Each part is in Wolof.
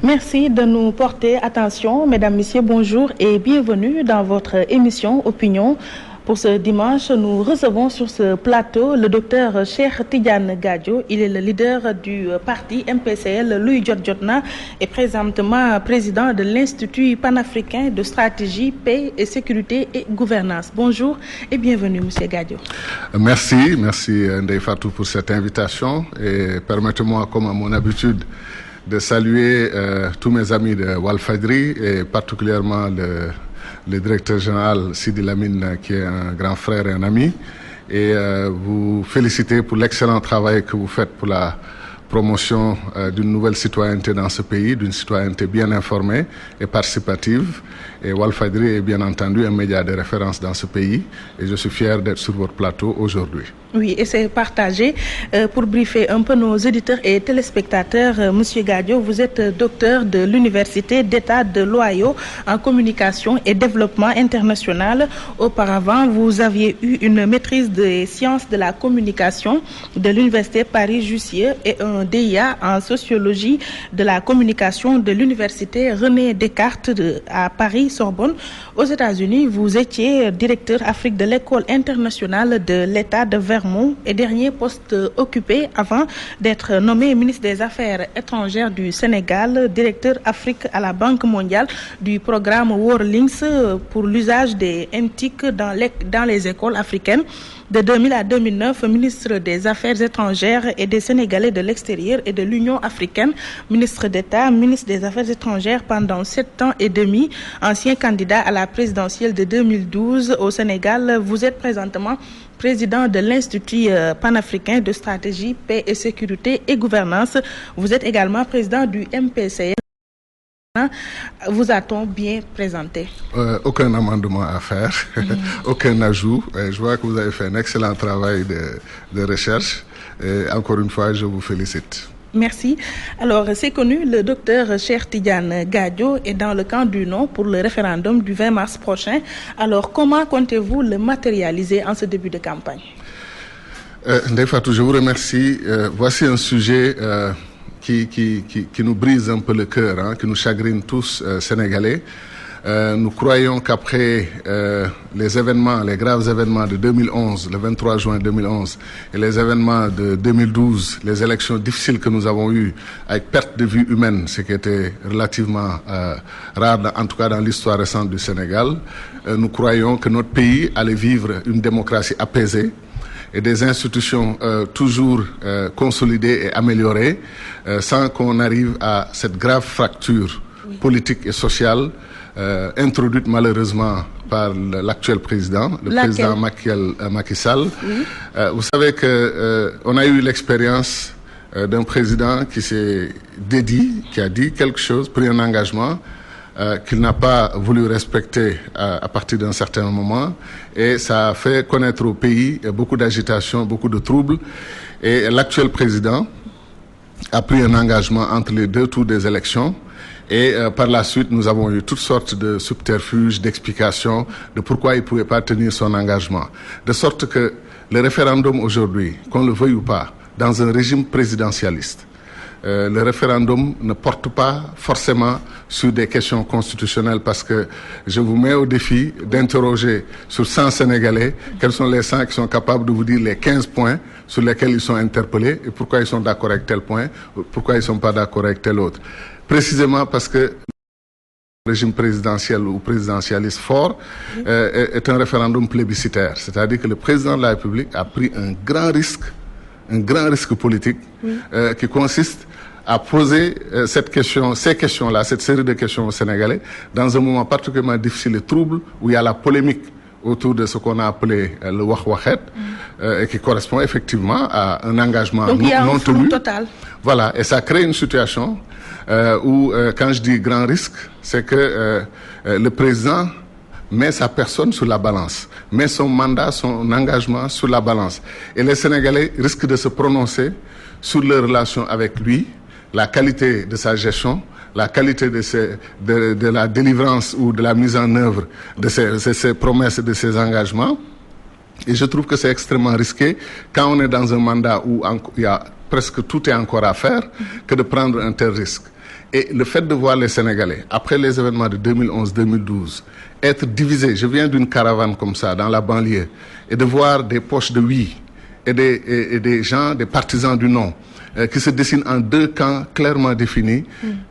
Merci de nous porter attention, mesdames, messieurs, bonjour et bienvenue dans votre émission Opinion. Pour ce dimanche, nous recevons sur ce plateau le docteur Cheikh Tidiane Gadio. Il est le leader du parti MPCL Luy Jot Jotna et présentement président de l'Institut panafricain de stratégie, paix et sécurité et gouvernance. Bonjour et bienvenue, monsieur Gadio. Merci Ndeye Fatou pour cette invitation et permettez-moi, comme à mon habitude, de saluer tous mes amis de Walfadjri et particulièrement le directeur général Sidi Lamine, qui est un grand frère et un ami, et vous féliciter pour l'excellent travail que vous faites pour la promotion d'une nouvelle citoyenneté dans ce pays, d'une citoyenneté bien informée et participative. Et Walfadjri est bien entendu un média de référence dans ce pays et je suis fier d'être sur votre plateau aujourd'hui. Oui, et c'est partagé. Pour briefer un peu nos auditeurs et téléspectateurs, monsieur Gadio, vous êtes docteur de l'Université d'État de l'Ohio en communication et développement international. Auparavant, vous aviez eu une maîtrise des sciences de la communication de l'Université Paris-Jussieu et un DIA en sociologie de la communication de l'Université René Descartes à Paris-Sorbonne. Aux États-Unis, vous étiez directeur Afrique de l'École internationale de l'État de Vermont et dernier poste occupé avant d'être nommé ministre des Affaires étrangères du Sénégal, directeur Afrique à la Banque mondiale du programme Worldlinks pour l'usage des NTIC dans les écoles africaines. De 2000 à 2009, ministre des Affaires étrangères et des Sénégalais de l'extérieur et de l'Union africaine, ministre d'État, ministre des Affaires étrangères pendant 7 ans et demi, ancien candidat à la présidentielle de 2012 au Sénégal. Vous êtes présentement président de l'Institut panafricain de stratégie, paix et sécurité et gouvernance. Vous êtes également président du MPCL. Vous a-t-on bien présenté? Aucun amendement à faire, aucun ajout. Je vois que vous avez fait un excellent travail de recherche. Et encore une fois, je vous félicite. Merci. Alors, c'est connu, le docteur Cheikh Tidiane Gadio est dans le camp du non pour le référendum du 20 mars prochain. Alors, comment comptez-vous le matérialiser en ce début de campagne? Ndeye Fatou, je vous remercie. Voici un sujet qui nous brise un peu le cœur, qui nous chagrine tous Sénégalais. Nous croyons qu'après les graves événements de 2011, le 23 juin 2011, et les événements de 2012, les élections difficiles que nous avons eues, avec perte de vie humaine, ce qui était relativement rare, en tout cas dans l'histoire récente du Sénégal, nous croyons que notre pays allait vivre une démocratie apaisée et des institutions toujours consolidées et améliorées, sans qu'on arrive à cette grave fracture politique et sociale introduite malheureusement par l'actuel président, président Macky Sall. Oui. Vous savez que on a eu l'expérience d'un président qui s'est dédié, qui a dit quelque chose, pris un engagement qu'il n'a pas voulu respecter à partir d'un certain moment, et ça a fait connaître au pays beaucoup d'agitation, beaucoup de troubles, et l'actuel président a pris un engagement entre les deux tours des élections. Et par la suite, nous avons eu toutes sortes de subterfuges, d'explications de pourquoi il ne pouvait pas tenir son engagement. De sorte que le référendum aujourd'hui, qu'on le veuille ou pas, dans un régime présidentialiste, le référendum ne porte pas forcément sur des questions constitutionnelles, parce que je vous mets au défi d'interroger sur 100 Sénégalais quels sont les 100 qui sont capables de vous dire les 15 points sur lesquels ils sont interpellés et pourquoi ils sont d'accord avec tel point, pourquoi ils ne sont pas d'accord avec tel autre. Précisément parce que le régime présidentiel ou présidentialiste fort est un référendum plébiscitaire. C'est-à-dire que le président de la République a pris un grand risque politique qui consiste à poser ces questions-là, cette série de questions aux Sénégalais, dans un moment particulièrement difficile et trouble, où il y a la polémique autour de ce qu'on a appelé le Wahwahet, et qui correspond effectivement à un engagement non tenu. Donc il y a un flou total. Voilà, et ça crée une situation où, quand je dis grand risque, c'est que le président met sa personne sur la balance, met son mandat, son engagement sur la balance. Et les Sénégalais risquent de se prononcer sur leur relation avec lui, la qualité de sa gestion, la qualité de la délivrance ou de la mise en œuvre de ses promesses et de ses engagements. Et je trouve que c'est extrêmement risqué quand on est dans un mandat où il y a presque tout est encore à faire, que de prendre un tel risque. Et le fait de voir les Sénégalais, après les événements de 2011-2012, être divisés, je viens d'une caravane comme ça, dans la banlieue, et de voir des poches de oui et des gens, des partisans du non, qui se dessinent en deux camps clairement définis,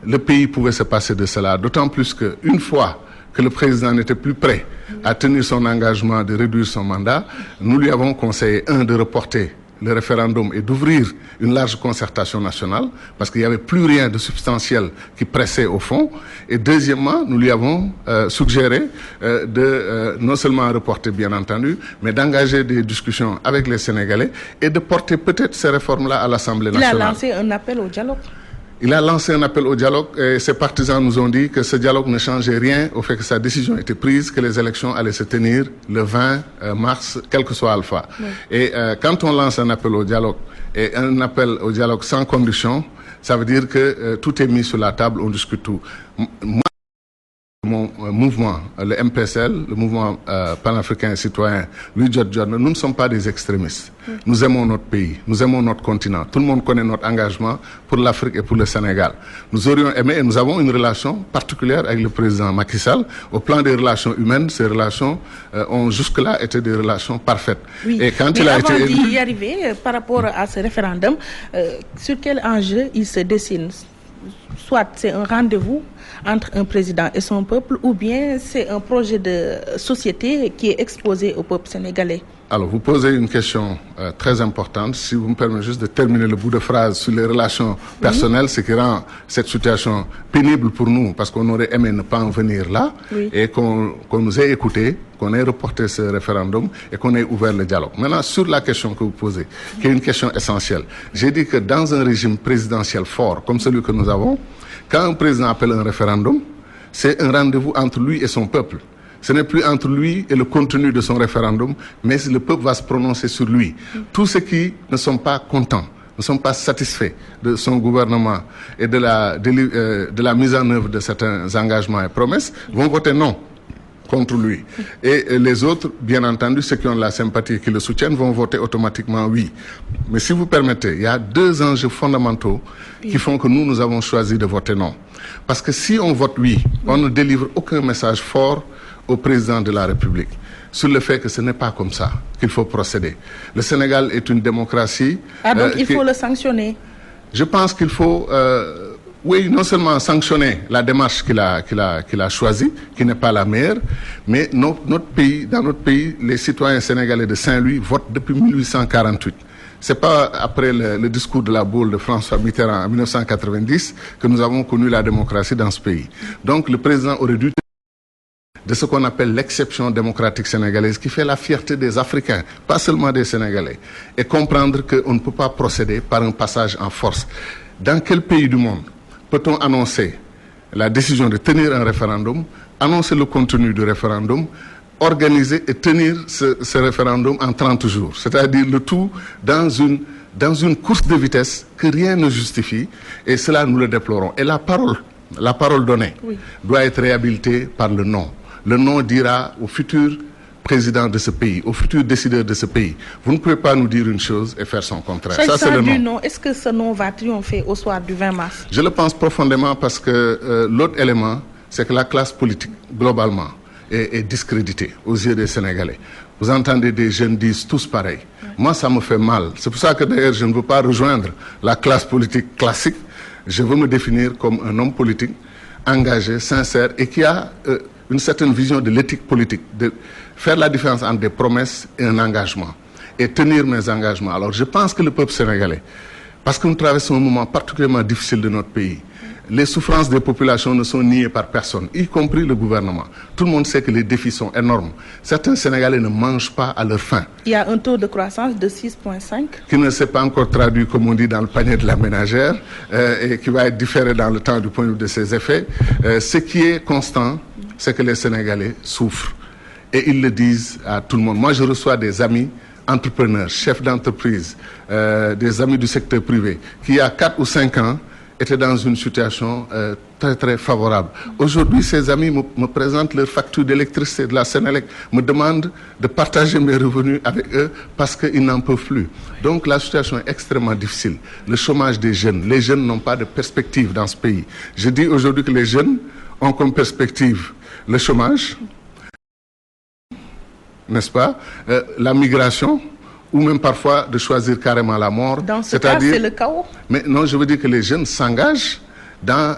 le pays pouvait se passer de cela. D'autant plus qu'une fois que le président n'était plus prêt à tenir son engagement de réduire son mandat, nous lui avons conseillé, de reporter le référendum et d'ouvrir une large concertation nationale, parce qu'il n'y avait plus rien de substantiel qui pressait au fond. Et deuxièmement, nous lui avons suggéré de non seulement reporter, bien entendu, mais d'engager des discussions avec les Sénégalais et de porter peut-être ces réformes-là à l'Assemblée nationale. Il a lancé un appel au dialogue. Il a lancé un appel au dialogue et ses partisans nous ont dit que ce dialogue ne changeait rien au fait que sa décision était prise, que les élections allaient se tenir le 20 mars, quel que soit Alpha. Oui. Et quand on lance un appel au dialogue et un appel au dialogue sans condition, ça veut dire que tout est mis sur la table, on discute tout. Mon mouvement, le MPSL, le mouvement panafricain et citoyen, nous ne sommes pas des extrémistes. Nous aimons notre pays, nous aimons notre continent. Tout le monde connaît notre engagement pour l'Afrique et pour le Sénégal. Nous aurions aimé et nous avons une relation particulière avec le président Macky Sall. Au plan des relations humaines, ces relations ont jusque-là été des relations parfaites. Oui. Et quand mais avant d'y arriver, par rapport à ce référendum, sur quel enjeu il se dessine? Soit c'est un rendez-vous entre un président et son peuple, ou bien c'est un projet de société qui est exposé au peuple sénégalais. Alors, vous posez une question très importante. Si vous me permettez juste de terminer le bout de phrase sur les relations personnelles, ce qui rend cette situation pénible pour nous, parce qu'on aurait aimé ne pas en venir là, et qu'on nous ait écoutés, qu'on ait reporté ce référendum et qu'on ait ouvert le dialogue. Maintenant, sur la question que vous posez, qui est une question essentielle, j'ai dit que dans un régime présidentiel fort comme celui que nous avons, quand un président appelle un référendum, c'est un rendez-vous entre lui et son peuple. Ce n'est plus entre lui et le contenu de son référendum, mais le peuple va se prononcer sur lui. Tous ceux qui ne sont pas contents, ne sont pas satisfaits de son gouvernement et de la mise en œuvre de certains engagements et promesses vont voter non contre lui. Et les autres, bien entendu, ceux qui ont la sympathie et qui le soutiennent, vont voter automatiquement oui. Mais si vous permettez, il y a deux enjeux fondamentaux qui font que nous avons choisi de voter non. Parce que si on vote oui, on ne délivre aucun message fort au président de la République sur le fait que ce n'est pas comme ça qu'il faut procéder. Le Sénégal est une démocratie. Donc il faut le sanctionner. Je pense qu'il faut, oui, non seulement sanctionner la démarche qu'il a choisie, qui n'est pas la meilleure, mais dans notre pays, les citoyens sénégalais de Saint-Louis votent depuis 1848. C'est pas après le discours de la boule de François Mitterrand en 1990 que nous avons connu la démocratie dans ce pays. Donc le président aurait dû de ce qu'on appelle l'exception démocratique sénégalaise qui fait la fierté des Africains, pas seulement des Sénégalais, et comprendre qu'on ne peut pas procéder par un passage en force. Dans quel pays du monde peut-on annoncer la décision de tenir un référendum, annoncer le contenu du référendum, organiser et tenir ce référendum en 30 jours, c'est-à-dire le tout dans une course de vitesse que rien ne justifie, et cela nous le déplorons. Et la parole donnée doit être réhabilitée par le non. Le non dira au futur président de ce pays, au futur décideur de ce pays, vous ne pouvez pas nous dire une chose et faire son contraire. Ça, c'est le non. Est-ce que ce non va triompher au soir du 20 mars? Je le pense profondément parce que l'autre élément, c'est que la classe politique, globalement, est discréditée aux yeux des Sénégalais. Vous entendez des jeunes disent tous pareil. Moi, ça me fait mal. C'est pour ça que d'ailleurs, je ne veux pas rejoindre la classe politique classique. Je veux me définir comme un homme politique engagé, sincère et qui a une certaine vision de l'éthique politique, de faire la différence entre des promesses et un engagement, et tenir mes engagements. Alors je pense que le peuple sénégalais, parce que nous traversons un moment particulièrement difficile de notre pays, les souffrances des populations ne sont niées par personne, y compris le gouvernement. Tout le monde sait que les défis sont énormes. Certains Sénégalais ne mangent pas à leur faim. Il y a un taux de croissance de 6,5. Qui ne s'est pas encore traduit, comme on dit, dans le panier de la ménagère, et qui va être différé dans le temps du point de vue de ses effets. Ce qui est constant, c'est que les Sénégalais souffrent. Et ils le disent à tout le monde. Moi, je reçois des amis entrepreneurs, chefs d'entreprise, des amis du secteur privé, qui, il y a 4 ou 5 ans, étaient dans une situation très très favorable. Aujourd'hui, ces amis me présentent leur facture d'électricité de la Sénélec, me demandent de partager mes revenus avec eux parce qu'ils n'en peuvent plus. Donc la situation est extrêmement difficile. Le chômage des jeunes, les jeunes n'ont pas de perspective dans ce pays. Je dis aujourd'hui que les jeunes ont comme perspective le chômage, n'est-ce pas, la migration, ou même parfois de choisir carrément la mort. Dans ce cas, c'est le chaos. Mais non, je veux dire que les jeunes s'engagent dans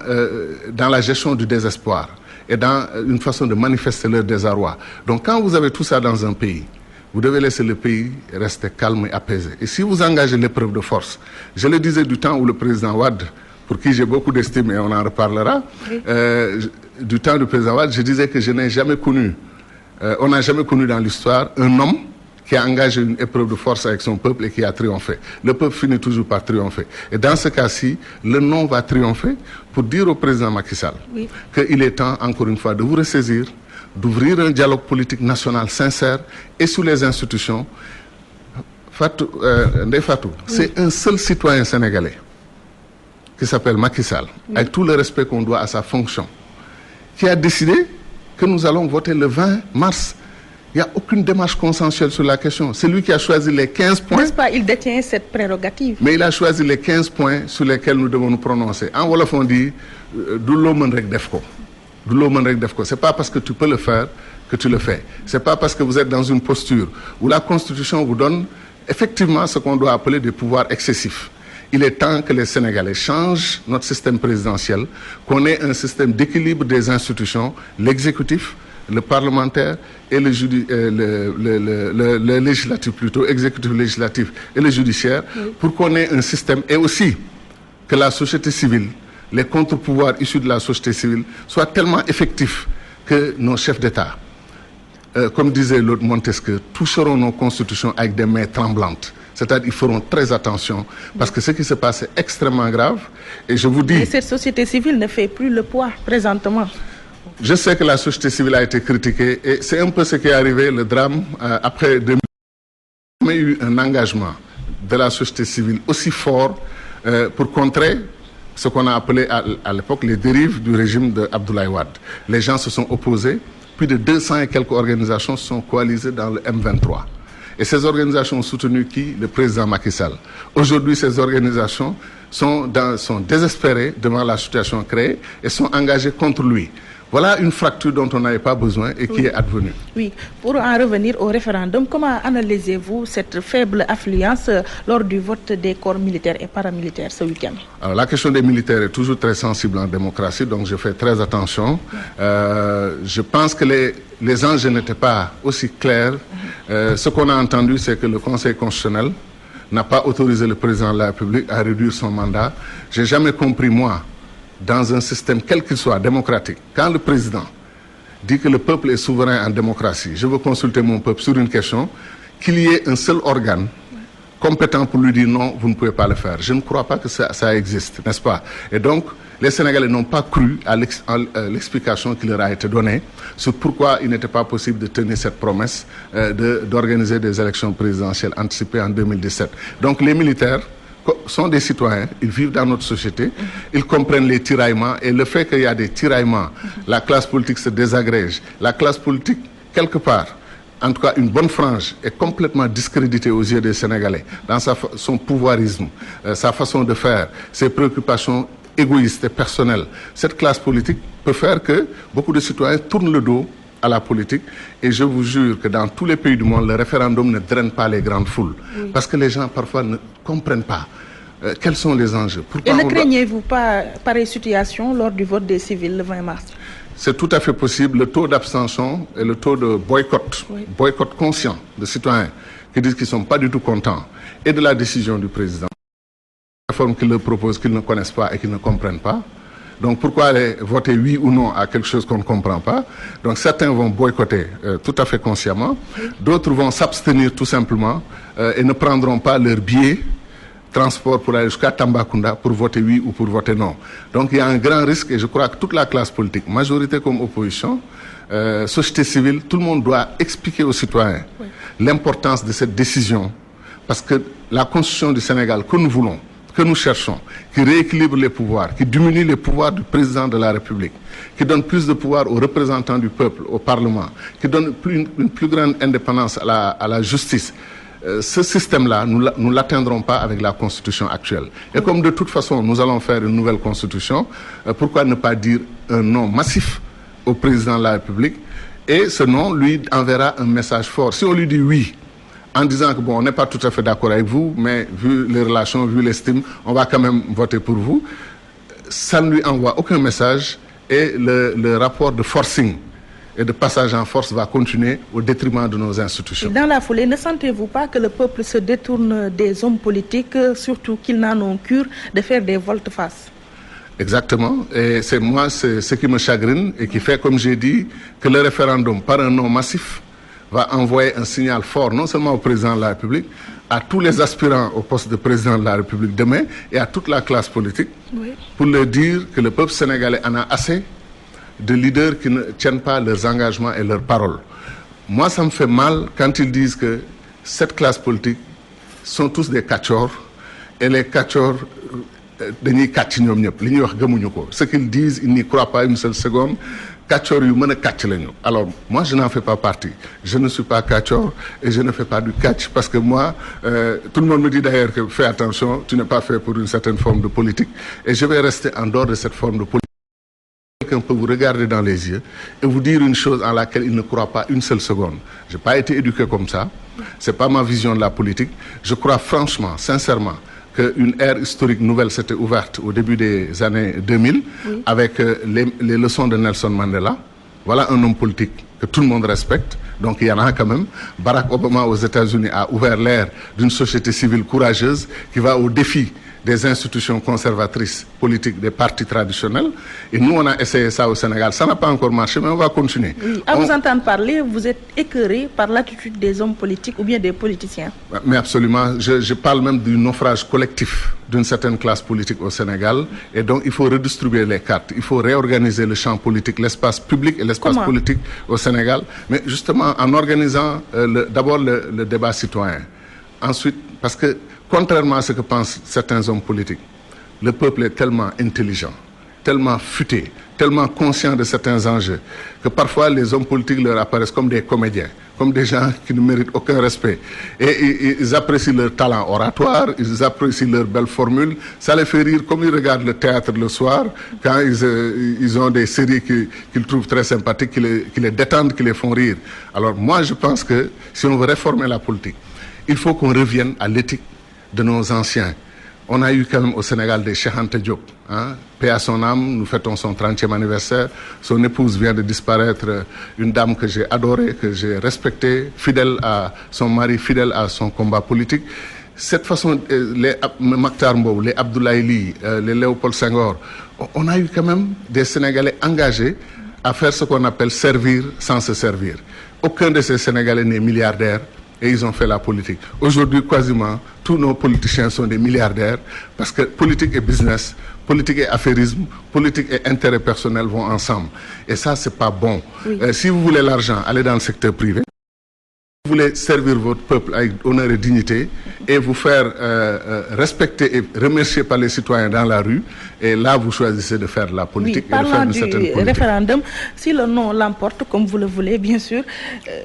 la gestion du désespoir et dans une façon de manifester leur désarroi. Donc quand vous avez tout ça dans un pays, vous devez laisser le pays rester calme et apaisé. Et si vous engagez l'épreuve de force, je le disais du temps où le président Wade, pour qui j'ai beaucoup d'estime et on en reparlera, oui. Du temps du président Wade, je disais que je n'ai jamais connu, on n'a jamais connu dans l'histoire un homme qui a engagé une épreuve de force avec son peuple et qui a triomphé. Le peuple finit toujours par triompher. Et dans ce cas-ci, le non va triompher pour dire au président Macky Sall oui. qu'il est temps, encore une fois, de vous ressaisir, d'ouvrir un dialogue politique national sincère et sous les institutions. Ndeye Fatou, oui. c'est un seul citoyen sénégalais qui s'appelle Macky Sall, oui. avec tout le respect qu'on doit à sa fonction, qui a décidé que nous allons voter le 20 mars. Il n'y a aucune démarche consensuelle sur la question. C'est lui qui a choisi les 15 points. N'est-ce pas, il détient cette prérogative. Mais il a choisi les 15 points sur lesquels nous devons nous prononcer. En Wolof, on dit du lo mën rek def ko. Du lo mën rek def ko. C'est pas parce que tu peux le faire que tu le fais. C'est pas parce que vous êtes dans une posture où la Constitution vous donne effectivement ce qu'on doit appeler des pouvoirs excessifs. Il est temps que les Sénégalais changent notre système présidentiel, qu'on ait un système d'équilibre des institutions, l'exécutif, le parlementaire et le législatif plutôt, exécutif, législatif et le judiciaire, oui. pour qu'on ait un système et aussi que la société civile, les contre-pouvoirs issus de la société civile soient tellement effectifs que nos chefs d'État, comme disait l'autre Montesquieu, toucheront nos constitutions avec des mains tremblantes. C'est-à-dire qu'ils feront très attention parce que ce qui se passe est extrêmement grave et je vous dis... Mais cette société civile ne fait plus le poids présentement. Je sais que la société civile a été critiquée et c'est un peu ce qui est arrivé, le drame, après 2000. Il y a eu un engagement de la société civile aussi fort pour contrer ce qu'on a appelé à l'époque les dérives du régime d'Abdoulaye Wade. Les gens se sont opposés, plus de 200 et quelques organisations se sont coalisées dans le M23. Et ces organisations ont soutenu qui? Le président Macky Sall. Aujourd'hui, ces organisations sont désespérées devant la situation créée et sont engagées contre lui. Voilà une fracture dont on n'avait pas besoin et qui oui. est advenue. Oui, pour en revenir au référendum, comment analysez-vous cette faible affluence lors du vote des corps militaires et paramilitaires ce week-end? Alors, la question des militaires est toujours très sensible en démocratie, donc je fais très attention. Je pense que les enjeux n'étaient pas aussi clairs. Ce qu'on a entendu, c'est que le Conseil constitutionnel n'a pas autorisé le président de la République à réduire son mandat. Je n'ai jamais compris, moi, dans un système quel qu'il soit démocratique, quand le président dit que le peuple est souverain en démocratie, je veux consulter mon peuple sur une question, qu'il y ait un seul organe compétent pour lui dire non, vous ne pouvez pas le faire. Je ne crois pas que ça existe, n'est-ce pas? Et donc, les Sénégalais n'ont pas cru à l'explication qui leur a été donnée sur pourquoi il n'était pas possible de tenir cette promesse d'organiser des élections présidentielles anticipées en 2017. Donc, les militaires sont des citoyens, ils vivent dans notre société, ils comprennent les tiraillements et le fait qu'il y a des tiraillements, la classe politique se désagrège, la classe politique, quelque part, en tout cas une bonne frange, est complètement discréditée aux yeux des Sénégalais dans son pouvoirisme, sa façon de faire, ses préoccupations égoïstes et personnelles. Cette classe politique peut faire que beaucoup de citoyens tournent le dos à la politique et je vous jure que dans tous les pays du monde, le référendum ne draine pas les grandes foules. Oui. Parce que les gens parfois ne comprennent pas quels sont les enjeux. Pourquoi et ne craignez-vous pas pareille situation lors du vote des civils le 20 mars? C'est tout à fait possible. Le taux d'abstention et le taux de boycott, oui. boycott conscient de citoyens qui disent qu'ils ne sont pas du tout contents et de la décision du président. La réforme qu'il leur propose qu'ils ne connaissent pas et qu'ils ne comprennent pas. Donc pourquoi aller voter oui ou non à quelque chose qu'on ne comprend pas? Donc certains vont boycotter tout à fait consciemment, d'autres vont s'abstenir tout simplement et ne prendront pas leur billet transport pour aller jusqu'à Tambacounda pour voter oui ou pour voter non. Donc il y a un grand risque et je crois que toute la classe politique, majorité comme opposition, société civile, tout le monde doit expliquer aux citoyens l'importance de cette décision parce que la constitution du Sénégal que nous voulons, que nous cherchons, qui rééquilibre les pouvoirs, qui diminue les pouvoirs du président de la République, qui donne plus de pouvoir aux représentants du peuple, au Parlement, qui donne une plus grande indépendance à la justice, ce système-là, nous ne l'atteindrons pas avec la Constitution actuelle. Et comme de toute façon, nous allons faire une nouvelle Constitution, pourquoi ne pas dire un non massif au président de la République? Et ce non lui enverra un message fort. Si on lui dit oui, en disant que bon, on n'est pas tout à fait d'accord avec vous, mais vu les relations, vu l'estime, on va quand même voter pour vous, ça ne lui envoie aucun message et le rapport de forcing et de passage en force va continuer au détriment de nos institutions. Dans la foulée, ne sentez-vous pas que le peuple se détourne des hommes politiques, surtout qu'ils n'en ont cure de faire des volte-face? Exactement. Et c'est ce qui me chagrine et qui fait, comme j'ai dit, que le référendum, par un non massif, va envoyer un signal fort, non seulement au président de la République, à tous les aspirants au poste de président de la République demain et à toute la classe politique, pour leur dire que le peuple sénégalais en a assez de leaders qui ne tiennent pas leurs engagements et leurs paroles. Moi, ça me fait mal quand ils disent que cette classe politique sont tous des catcheurs et les catcheurs dañuy kàcc ñoom ñëpp li ñuy wax gëmuñu ko. Ce qu'ils disent, ils n'y croient pas une seule seconde. Catcheurs yu mën a kàcc lañu. Alors moi, je n'en fais pas partie. Je ne suis pas catcheur et je ne fais pas du catch parce que moi, tout le monde me dit d'ailleurs que fais attention, tu n'es pas fait pour une certaine forme de politique et je vais rester en dehors de cette forme de politique. Quelqu'un peut vous regarder dans les yeux et vous dire une chose en laquelle il ne croit pas une seule seconde. Je n'ai pas été éduqué comme ça. Ce n'est pas ma vision de la politique. Je crois franchement, sincèrement, qu'une ère historique nouvelle s'était ouverte au début des années 2000 avec les leçons de Nelson Mandela. Voilà un homme politique que tout le monde respecte. Donc il y en a quand même. Barack Obama aux États-Unis a ouvert l'ère d'une société civile courageuse qui va au défi des institutions conservatrices politiques des partis traditionnels. Et nous, on a essayé ça au Sénégal. Ça n'a pas encore marché, mais on va continuer. Oui. À vous entendre parler, vous êtes écœuré par l'attitude des hommes politiques ou bien des politiciens? Mais absolument. Je parle même du naufrage collectif d'une certaine classe politique au Sénégal. Et donc, il faut redistribuer les cartes. Il faut réorganiser le champ politique, l'espace public et l'espace politique au Sénégal. Mais justement, en organisant d'abord le débat citoyen. Ensuite, parce que contrairement à ce que pensent certains hommes politiques, le peuple est tellement intelligent, tellement futé, tellement conscient de certains enjeux, que parfois les hommes politiques leur apparaissent comme des comédiens, comme des gens qui ne méritent aucun respect. Et ils apprécient leur talent oratoire, ils apprécient leurs belles formules. Ça les fait rire comme ils regardent le théâtre le soir, quand ils ont des séries qu'ils trouvent très sympathiques, qui les détendent, qui les font rire. Alors moi, je pense que si on veut réformer la politique, il faut qu'on revienne à l'éthique de nos anciens. On a eu quand même au Sénégal des Cheikh Anta Diop. Paix à son âme, nous fêtons son 30e anniversaire. Son épouse vient de disparaître, une dame que j'ai adorée, que j'ai respectée, fidèle à son mari, fidèle à son combat politique. Cette façon, les Makhtar Mbow, les Abdoulaye Ly, les Léopold Senghor, on a eu quand même des Sénégalais engagés à faire ce qu'on appelle servir sans se servir. Aucun de ces Sénégalais n'est milliardaire. Et ils ont fait la politique. Aujourd'hui, quasiment, tous nos politiciens sont des milliardaires parce que politique et business, politique et affairisme, politique et intérêt personnel vont ensemble. Et ça, c'est pas bon. Si vous voulez l'argent, allez dans le secteur privé. Si vous voulez servir votre peuple avec honneur et dignité et vous faire respecter et remercier par les citoyens dans la rue, et là vous choisissez de faire de la politique et de faire une certaine politique. Parlant du référendum, si le non l'emporte comme vous le voulez, bien sûr,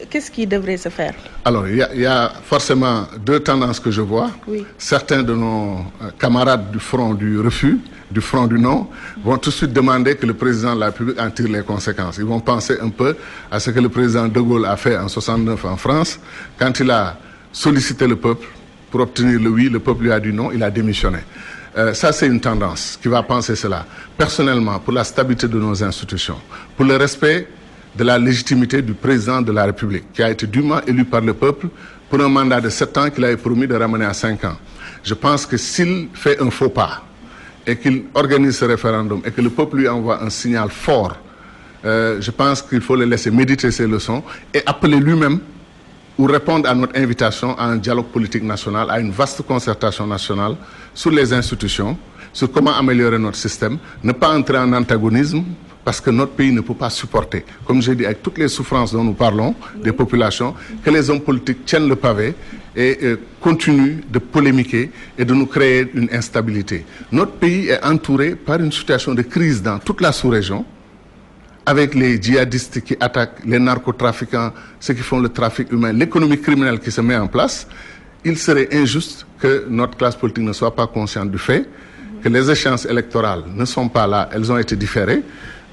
qu'est-ce qui devrait se faire? Alors, il y a forcément deux tendances que je vois. Certains de nos camarades du front du refus, du front du non, vont tout de suite demander que le président de la République en tire les conséquences. Ils vont penser un peu à ce que le président de Gaulle a fait en 69 en France, quand il a sollicité le peuple pour obtenir le oui, le peuple lui a dit non, il a démissionné. Ça, c'est une tendance qui va penser cela. Personnellement, pour la stabilité de nos institutions, pour le respect de la légitimité du président de la République, qui a été dûment élu par le peuple pour un mandat de 7 ans qu'il avait promis de ramener à 5 ans. Je pense que s'il fait un faux pas et qu'il organise ce référendum et que le peuple lui envoie un signal fort, je pense qu'il faut le laisser méditer ses leçons et appeler lui-même ou répondre à notre invitation à un dialogue politique national, à une vaste concertation nationale sur les institutions, sur comment améliorer notre système, ne pas entrer en antagonisme, parce que notre pays ne peut pas supporter, comme j'ai dit, avec toutes les souffrances dont nous parlons, des populations, que les hommes politiques tiennent le pavé et continuent de polémiquer et de nous créer une instabilité. Notre pays est entouré par une situation de crise dans toute la sous-région, avec les djihadistes qui attaquent, les narcotrafiquants, ceux qui font le trafic humain, l'économie criminelle qui se met en place. Il serait injuste que notre classe politique ne soit pas consciente du fait que les échéances électorales ne sont pas là, elles ont été différées.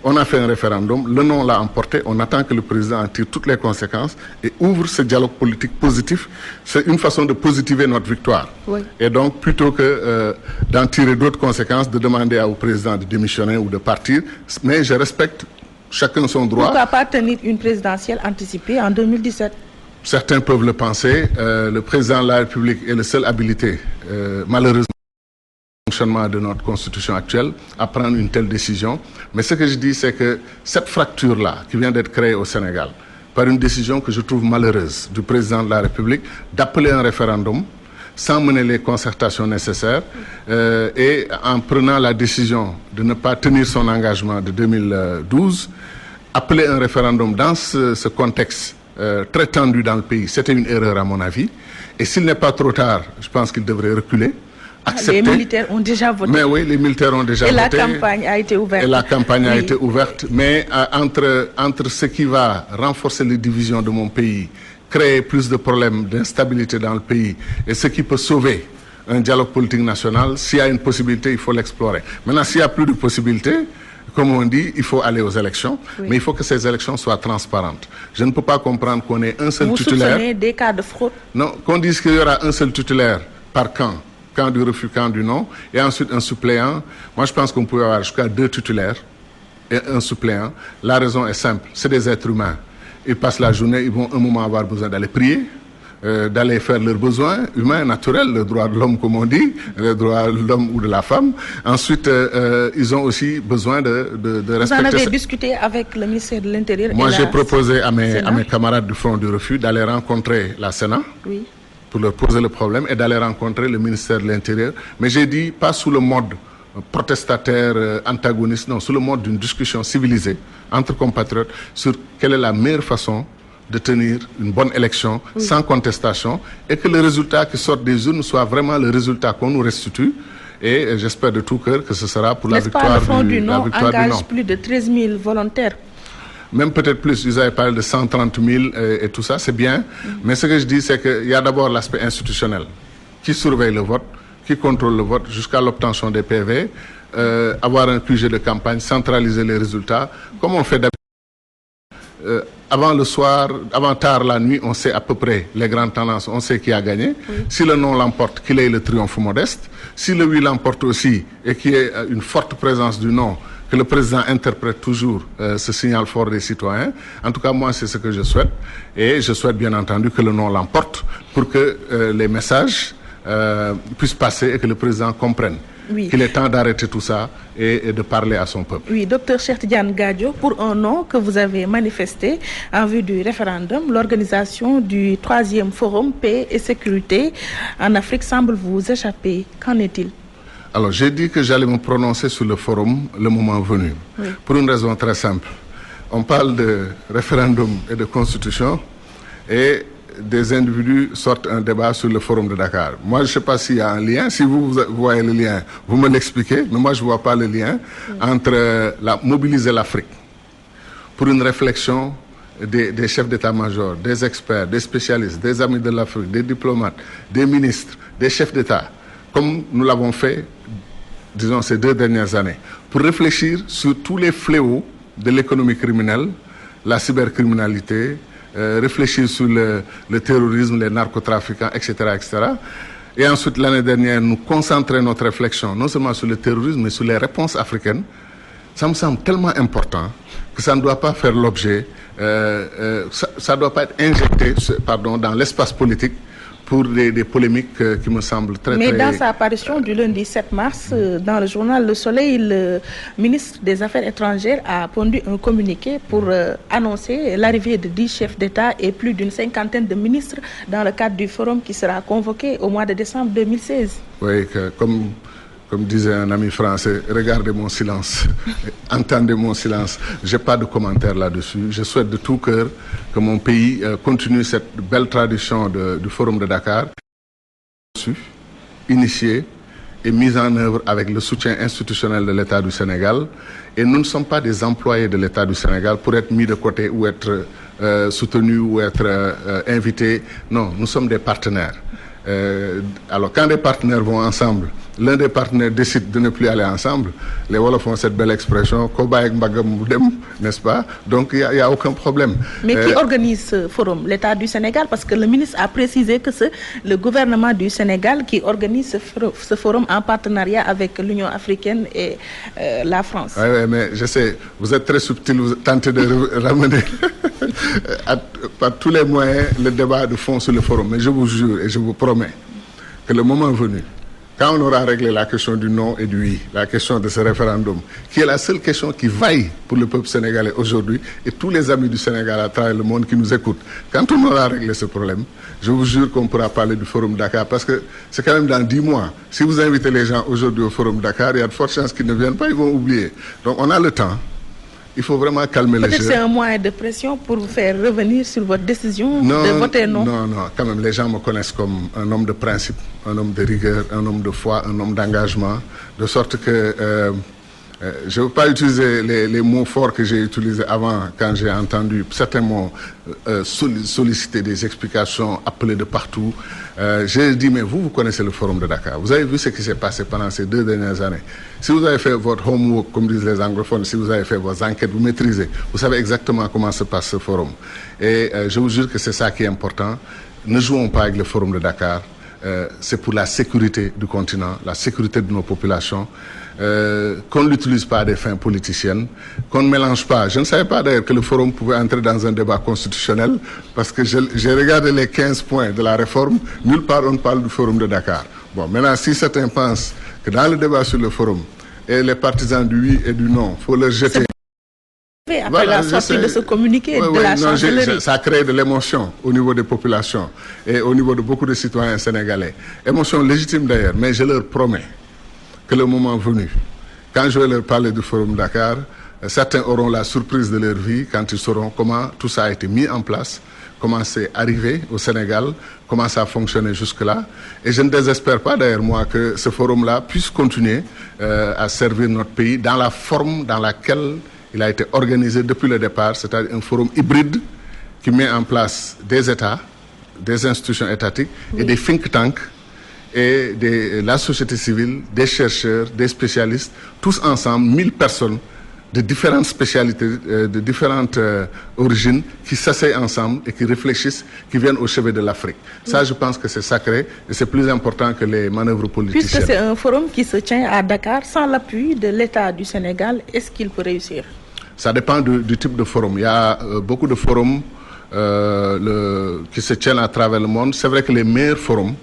On a fait un référendum, le non l'a emporté, on attend que le président en tire toutes les conséquences et ouvre ce dialogue politique positif. C'est une façon de positiver notre victoire. Oui. Et donc, plutôt que d'en tirer d'autres conséquences, de demander au président de démissionner ou de partir, mais je respecte chacun son droit. Pourquoi pas tenir une présidentielle anticipée en 2017? Certains peuvent le penser. Le président de la République est le seul habilité, malheureusement, au fonctionnement de notre constitution actuelle, à prendre une telle décision. Mais ce que je dis, c'est que cette fracture-là, qui vient d'être créée au Sénégal, par une décision que je trouve malheureuse du président de la République, d'appeler un référendum sans mener les concertations nécessaires et en prenant la décision de ne pas tenir son engagement de 2012, appeler un référendum dans ce contexte très tendu dans le pays, c'était une erreur à mon avis. Et s'il n'est pas trop tard, je pense qu'il devrait reculer, accepter. Les militaires ont déjà voté. Mais oui, les militaires ont déjà voté. Et la campagne a été ouverte. Et la campagne a été ouverte. Mais entre ce qui va renforcer les divisions de mon pays, créer plus de problèmes d'instabilité dans le pays, et ce qui peut sauver un dialogue politique national, s'il y a une possibilité, il faut l'explorer. Maintenant, s'il n'y a plus de possibilité, comme on dit, il faut aller aux élections, mais il faut que ces élections soient transparentes. Je ne peux pas comprendre qu'on ait un seul titulaire. Vous soupçonnez des cas de fraude? Non, qu'on dise qu'il y aura un seul titulaire par camp du refus, camp du non, et ensuite un suppléant. Moi, je pense qu'on peut avoir jusqu'à 2 titulaires et un suppléant. La raison est simple, c'est des êtres humains. Ils passent la journée, ils vont un moment avoir besoin d'aller prier, d'aller faire leurs besoins humains, naturels, le droit de l'homme comme on dit, le droit de l'homme ou de la femme. Ensuite, ils ont aussi besoin de respecter... Vous en avez discuté avec le ministère de l'Intérieur? Moi, j'ai proposé à mes camarades du Front du Refus d'aller rencontrer la Sénat pour leur poser le problème et d'aller rencontrer le ministère de l'Intérieur. Mais j'ai dit, pas sous le mode protestataire, antagoniste, non, sous le mode d'une discussion civilisée entre compatriotes sur quelle est la meilleure façon de tenir une bonne élection sans contestation et que le résultat qui sort des urnes soit vraiment le résultat qu'on nous restitue. Et j'espère de tout cœur que ce sera pour la victoire le Front du non engage du non. Plus de 13 000 volontaires. Même peut-être plus, ils avaient parlé de 130 000 et tout ça, c'est bien. Mais ce que je dis, c'est qu'il y a d'abord l'aspect institutionnel qui surveille le vote, qui contrôle le vote jusqu'à l'obtention des PV, avoir un QG de campagne, centraliser les résultats, comme on fait d'habitude. Avant le soir, avant tard la nuit, on sait à peu près les grandes tendances, on sait qui a gagné. Si le non l'emporte, qu'il ait le triomphe modeste. Si le oui l'emporte aussi et qu'il y ait une forte présence du non, que le président interprète toujours ce signal fort des citoyens. En tout cas, moi, c'est ce que je souhaite. Et je souhaite bien entendu que le non l'emporte pour que les messages puissent passer et que le président comprenne qu'il est temps d'arrêter tout ça et de parler à son peuple. Oui, docteur Cheikh Tidiane Gadio, pour un non que vous avez manifesté en vue du référendum, l'organisation du 3e forum paix et sécurité en Afrique semble vous échapper. Qu'en est-il? Alors, j'ai dit que j'allais me prononcer sur le forum le moment venu, pour une raison très simple. On parle de référendum et de constitution et des individus sortent un débat sur le forum de Dakar. Moi, je ne sais pas s'il y a un lien. Si vous voyez le lien, vous me l'expliquez. Mais moi, je ne vois pas le lien entre mobiliser l'Afrique pour une réflexion des chefs d'état-major, des experts, des spécialistes, des amis de l'Afrique, des diplomates, des ministres, des chefs d'État, comme nous l'avons fait, disons, ces 2 dernières années, pour réfléchir sur tous les fléaux de l'économie criminelle, la cybercriminalité, réfléchir sur le terrorisme, les narcotrafiquants, etc., etc. Et ensuite, l'année dernière, nous concentrer notre réflexion, non seulement sur le terrorisme, mais sur les réponses africaines. Ça me semble tellement important que ça ne doit pas faire l'objet, ça ne doit pas être injecté dans l'espace politique pour des polémiques qui me semblent très... Mais dans sa apparition du lundi 7 mars, dans le journal Le Soleil, le ministre des Affaires étrangères a pondu un communiqué pour annoncer l'arrivée de 10 chefs d'État et plus d'une 50aine de ministres dans le cadre du forum qui sera convoqué au mois de décembre 2016. Oui, comme comme disait un ami français, regardez mon silence, entendez mon silence. Je n'ai pas de commentaire là-dessus. Je souhaite de tout cœur que mon pays continue cette belle tradition du Forum de Dakar, initiée et mise en œuvre avec le soutien institutionnel de l'État du Sénégal. Et nous ne sommes pas des employés de l'État du Sénégal pour être mis de côté ou être soutenus ou être invités. Non, nous sommes des partenaires. Alors quand des partenaires vont ensemble, l'un des partenaires décide de ne plus aller ensemble, les Wolofs font cette belle expression, n'est-ce pas? Donc il n'y a aucun problème. Mais qui organise ce forum? L'État du Sénégal? Parce que le ministre a précisé que c'est le gouvernement du Sénégal qui organise ce forum en partenariat avec l'Union africaine et la France. Oui, mais je sais, vous êtes très subtil, vous tentez de ramener par tous les moyens le débat de fond sur le forum. Mais je vous jure et je vous promets que le moment venu, quand on aura réglé la question du non et du oui, la question de ce référendum, qui est la seule question qui vaille pour le peuple sénégalais aujourd'hui et tous les amis du Sénégal à travers le monde qui nous écoutent, quand on aura réglé ce problème, je vous jure qu'on pourra parler du Forum Dakar parce que c'est quand même dans 10 mois. Si vous invitez les gens aujourd'hui au Forum Dakar, il y a de fortes chances qu'ils ne viennent pas, ils vont oublier. Donc on a le temps. Il faut vraiment calmer les jeux. Peut-être c'est un moyen de pression pour vous faire revenir sur votre décision de voter non. Non, quand même, les gens me connaissent comme un homme de principe, un homme de rigueur, un homme de foi, un homme d'engagement, de sorte que je ne veux pas utiliser les mots forts que j'ai utilisés avant quand j'ai entendu certains mots solliciter des explications, appeler de partout. J'ai dit, mais vous connaissez le Forum de Dakar. Vous avez vu ce qui s'est passé pendant ces 2 dernières années. Si vous avez fait votre homework, comme disent les anglophones, si vous avez fait vos enquêtes, vous maîtrisez. Vous savez exactement comment se passe ce forum. Et je vous jure que c'est ça qui est important. Ne jouons pas avec le Forum de Dakar. C'est pour la sécurité du continent, la sécurité de nos populations. Qu'on ne l'utilise pas à des fins politiciennes, qu'on ne mélange pas. Je ne savais pas d'ailleurs que le forum pouvait entrer dans un débat constitutionnel parce que j'ai regardé les 15 points de la réforme, nulle part on parle du forum de Dakar. Bon, maintenant si certains pensent que dans le débat sur le forum, et les partisans du oui et du non, il faut leur jeter... Après voilà, la sortie de ce communiqué de la chancellerie. Ça crée de l'émotion au niveau des populations et au niveau de beaucoup de citoyens sénégalais. Émotion légitime d'ailleurs, mais je leur promets que le moment venu, quand je vais leur parler du Forum Dakar, certains auront la surprise de leur vie quand ils sauront comment tout ça a été mis en place, comment c'est arrivé au Sénégal, comment ça a fonctionné jusque-là. Et je ne désespère pas d'ailleurs moi que ce forum-là puisse continuer à servir notre pays dans la forme dans laquelle il a été organisé depuis le départ, c'est-à-dire un forum hybride qui met en place des États, des institutions étatiques et des think tanks et la société civile, des chercheurs, des spécialistes, tous ensemble, 1000 personnes de différentes spécialités, de différentes origines, qui s'asseyent ensemble et qui réfléchissent, qui viennent au chevet de l'Afrique. Ça, je pense que c'est sacré et c'est plus important que les manœuvres politiciennes. Puisque c'est un forum qui se tient à Dakar, sans l'appui de l'État du Sénégal, est-ce qu'il peut réussir? Ça dépend du type de forum. Il y a beaucoup de forums qui se tiennent à travers le monde. C'est vrai que les meilleurs forums,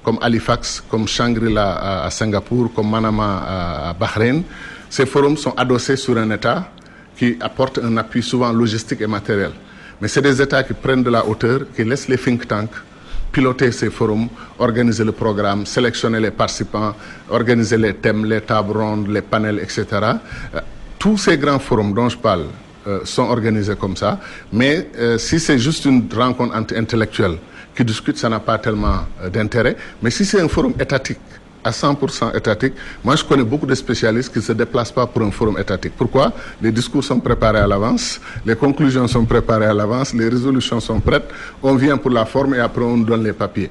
comme Halifax, comme Shangri-La à Singapour, comme Manama à Bahreïn, ces forums sont adossés sur un État qui apporte un appui souvent logistique et matériel. Mais c'est des États qui prennent de la hauteur, qui laissent les think tanks piloter ces forums, organiser le programme, sélectionner les participants, organiser les thèmes, les tables rondes, les panels, etc. Tous ces grands forums dont je parle sont organisés comme ça. Mais si c'est juste une rencontre intellectuelle qui discute, ça n'a pas tellement d'intérêt. Mais si c'est un forum étatique, à 100% étatique, moi je connais beaucoup de spécialistes qui ne se déplacent pas pour un forum étatique. Pourquoi? Les discours sont préparés à l'avance, les conclusions sont préparées à l'avance, les résolutions sont prêtes, on vient pour la forme et après on donne les papiers.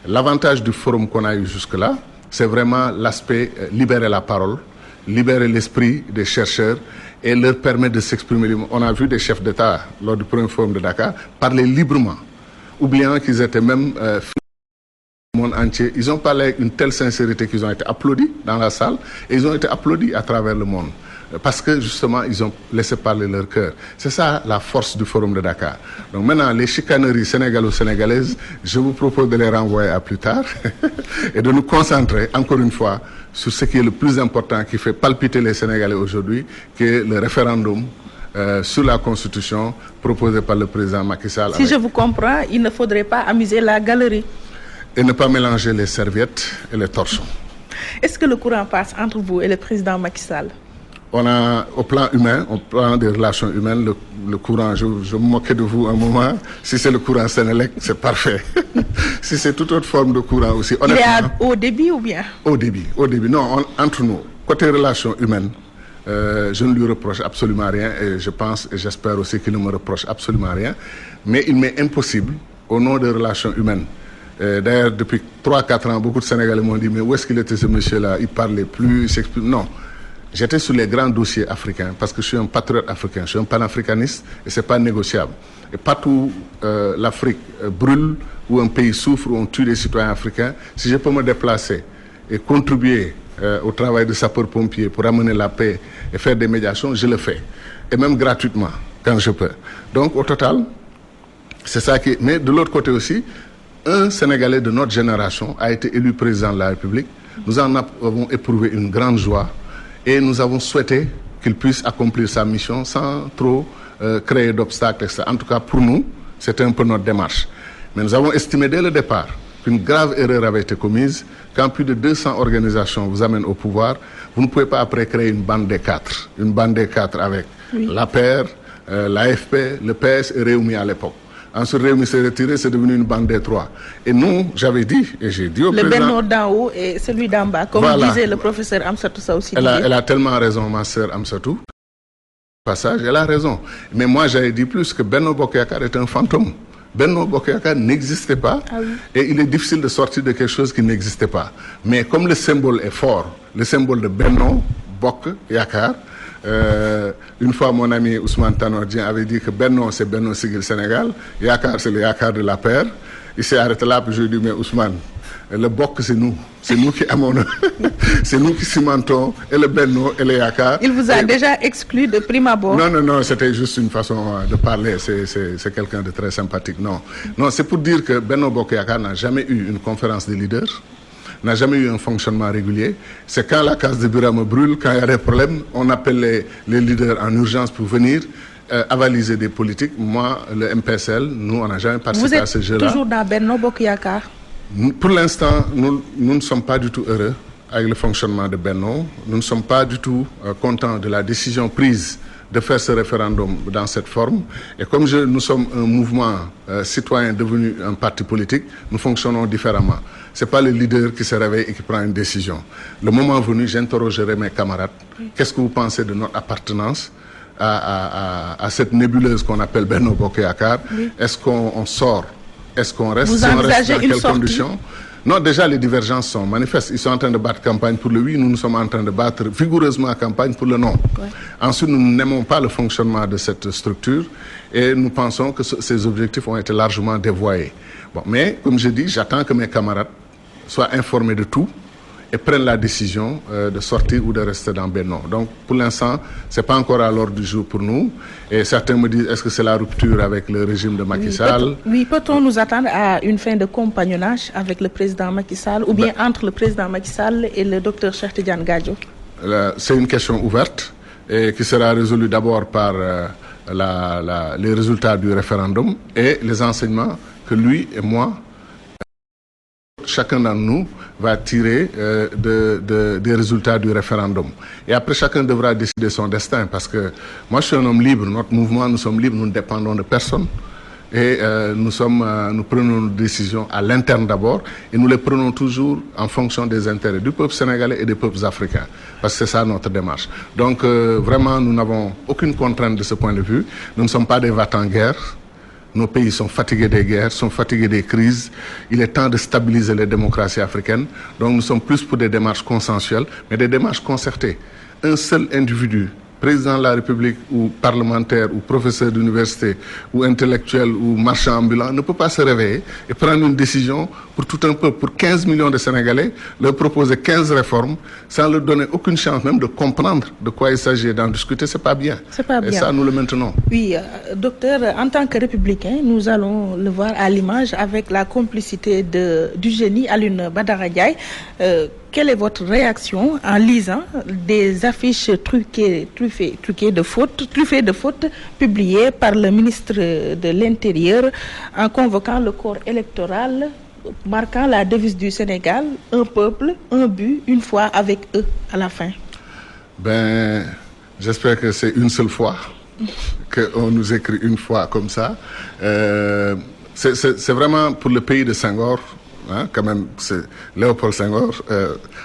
L'avantage du forum qu'on a eu jusque-là, c'est vraiment l'aspect libérer la parole, libérer l'esprit des chercheurs et leur permettre de s'exprimer. On a vu des chefs d'État lors du premier forum de Dakar parler librement, oubliant qu'ils étaient même monde entier. Ils ont parlé avec une telle sincérité qu'ils ont été applaudis dans la salle et ils ont été applaudis à travers le monde parce que justement ils ont laissé parler leur cœur. C'est ça la force du forum de Dakar. Donc maintenant les chicaneries sénégalo-sénégalaises, je vous propose de les renvoyer à plus tard et de nous concentrer encore une fois sur ce qui est le plus important, qui fait palpiter les Sénégalais aujourd'hui, qui est le référendum sur la Constitution proposé par le président Macky Sall. Si je vous comprends, il ne faudrait pas amuser la galerie. Et ne pas mélanger les serviettes et les torchons. Est-ce que le courant passe entre vous et le président Macky Sall? On a, au plan humain, au plan des relations humaines, le courant, je me moquais de vous un moment, si c'est le courant Sénélec, c'est parfait. Si c'est toute autre forme de courant aussi, honnêtement... Il est au débit ou bien? Au débit. Non, entre nous, côté relations humaines, je ne lui reproche absolument rien et je pense et j'espère aussi qu'il ne me reproche absolument rien. Mais il m'est impossible, au nom des relations humaines, d'ailleurs depuis 3-4 ans, beaucoup de Sénégalais m'ont dit mais où est-ce qu'il était ce monsieur-là? Il parlait plus, il s'exprime... Non. J'étais sur les grands dossiers africains parce que je suis un patriote africain, je suis un panafricaniste et c'est pas négociable. Et partout l'Afrique brûle, où un pays souffre, où on tue des citoyens africains, si je peux me déplacer et contribuer au travail de sapeur-pompier pour amener la paix et faire des médiations, je le fais. Et même gratuitement, quand je peux. Donc au total, c'est ça qui... Mais de l'autre côté aussi, un Sénégalais de notre génération a été élu président de la République. Nous en avons éprouvé une grande joie. Et nous avons souhaité qu'il puisse accomplir sa mission sans trop créer d'obstacles, etc. En tout cas, pour nous, c'était un peu notre démarche. Mais nous avons estimé dès le départ qu'une grave erreur avait été commise. Quand plus de 200 organisations vous amènent au pouvoir, vous ne pouvez pas après créer une bande des quatre. Une bande des quatre avec l'APR, l'AFP, le PS et Rewmi à l'époque. Ensuite, Rewmi s'est retiré, c'est devenu une bande des trois. Et nous, j'avais dit, et j'ai dit au président... Le Benno d'en haut et celui d'en bas, comme voilà. Disait le professeur Amsatou Saoussi. Elle a tellement raison, ma sœur Amsatou. Passage, elle a raison. Mais moi, j'avais dit plus que Benno Bokk Yakaar est un fantôme. Benno Bokk Yakaar n'existait pas. Ah oui. Et il est difficile de sortir de quelque chose qui n'existait pas. Mais comme le symbole est fort, le symbole de Benno Bokk Yakaar, une fois mon ami Ousmane Tanor Dieng avait dit que Benno c'est Benno Siggil Sénégal, Yakaar c'est le Yakaar de la paire. Il s'est arrêté là, puis je lui ai dit mais Ousmane, le Bokk c'est nous qui amons, c'est nous qui cimentons et le Benno et le Yakaar. Il vous a déjà exclu de prime abord? Non, c'était juste une façon de parler, c'est quelqu'un de très sympathique. Non, c'est pour dire que Benno Bokk Yakaar n'a jamais eu une conférence des leaders, n'a jamais eu un fonctionnement régulier. C'est quand la case de Birame brûle, quand il y a des problèmes, on appelle les leaders en urgence pour venir avaliser des politiques. Moi, le MPSL, nous, on n'a jamais participé à ce jeu-là. Vous êtes toujours dans Benno Bokk Yakaar? Pour l'instant, nous ne sommes pas du tout heureux avec le fonctionnement de Benno. Nous ne sommes pas du tout contents de la décision prise de faire ce référendum dans cette forme. Et comme nous sommes un mouvement citoyen devenu un parti politique, nous fonctionnons différemment. Ce n'est pas le leader qui se réveille et qui prend une décision. Le moment venu, j'interrogerai mes camarades. Qu'est-ce que vous pensez de notre appartenance à cette nébuleuse qu'on appelle Benno Bokk Yakaar? Est-ce qu'on sort? Est-ce qu'on reste? Vous envisagez dans quelles conditions? Non, déjà les divergences sont manifestes. Ils sont en train de battre campagne pour le oui, nous sommes en train de battre vigoureusement campagne pour le non. Ouais. Ensuite, nous n'aimons pas le fonctionnement de cette structure et nous pensons que ces objectifs ont été largement dévoyés. Bon, mais comme je dis, j'attends que mes camarades soient informés de tout et prennent la décision de sortir ou de rester dans Benno. Donc, pour l'instant, ce n'est pas encore à l'ordre du jour pour nous. Et certains me disent, est-ce que c'est la rupture avec le régime de Macky Sall? Peut-on nous attendre à une fin de compagnonnage avec le président Macky Sall ou bien entre le président Macky Sall et le docteur Cheikh Tidiane Gadio? C'est une question ouverte et qui sera résolue d'abord par les résultats du référendum et les enseignements que lui et moi, chacun d'entre nous va tirer des résultats du référendum. Et après, chacun devra décider son destin parce que moi, je suis un homme libre. Notre mouvement, nous sommes libres, nous ne dépendons de personne. Et nous prenons nos décisions à l'interne d'abord et nous les prenons toujours en fonction des intérêts du peuple sénégalais et des peuples africains. Parce que c'est ça notre démarche. Donc, vraiment, nous n'avons aucune contrainte de ce point de vue. Nous ne sommes pas des va-t-en-guerre. Nos pays sont fatigués des guerres, sont fatigués des crises. Il est temps de stabiliser les démocraties africaines. Donc nous sommes plus pour des démarches consensuelles, mais des démarches concertées. Un seul individu, président de la République ou parlementaire ou professeur d'université ou intellectuel ou marchand ambulant ne peut pas se réveiller et prendre une décision pour tout un peuple, pour 15 millions de Sénégalais, leur proposer 15 réformes sans leur donner aucune chance même de comprendre de quoi il s'agit et d'en discuter. C'est pas bien. C'est pas bien. Et ça, nous le maintenons. Oui, docteur, en tant que républicain, nous allons le voir à l'image avec la complicité du génie Alioune Badara Ndiaye. Quelle est votre réaction en lisant des affiches truffées de fautes publiées par le ministre de l'Intérieur en convoquant le corps électoral marquant la devise du Sénégal, un peuple, un but, une foi avec eux à la fin. Ben, j'espère que c'est une seule fois qu'on nous écrit une fois comme ça. C'est vraiment pour le pays de Senghor, hein, quand même, c'est Léopold Senghor,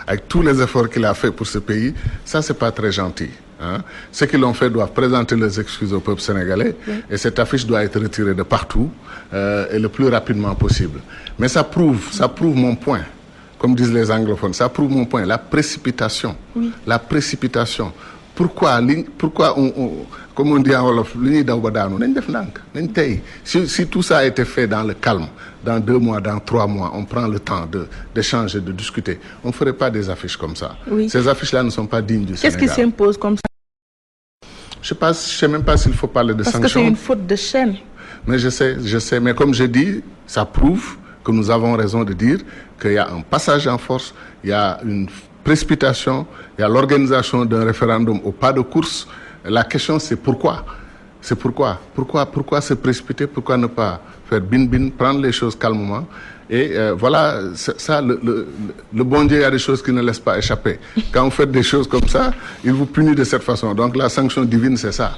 avec tous les efforts qu'il a fait pour ce pays, ça c'est pas très gentil. Hein. Ceux qui l'ont fait doivent présenter leurs excuses au peuple sénégalais, et cette affiche doit être retirée de partout et le plus rapidement possible. Mais ça prouve mon point, comme disent les anglophones, ça prouve mon point, la précipitation. La précipitation. Pourquoi comme on dit en wolof, si tout ça a été fait dans le calme, dans 2 mois, dans 3 mois, on prend le temps d'échanger, de discuter, on ne ferait pas des affiches comme ça. Ces affiches-là ne sont pas dignes du Sénégal. Qu'est-ce qui s'impose comme ça? Je ne sais même pas s'il faut parler de sanctions. Parce que c'est une faute de chaîne. Mais je sais, mais comme je dis, ça prouve que nous avons raison de dire qu'il y a un passage en force, il y a une précipitation, il y a l'organisation d'un référendum au pas de course. La question c'est pourquoi? C'est pourquoi se précipiter? Pourquoi ne pas faire bin, prendre les choses calmement? Et voilà, ça, le bon Dieu, il y a des choses qui ne laissent pas échapper. Quand vous faites des choses comme ça, il vous punit de cette façon. Donc la sanction divine, c'est ça.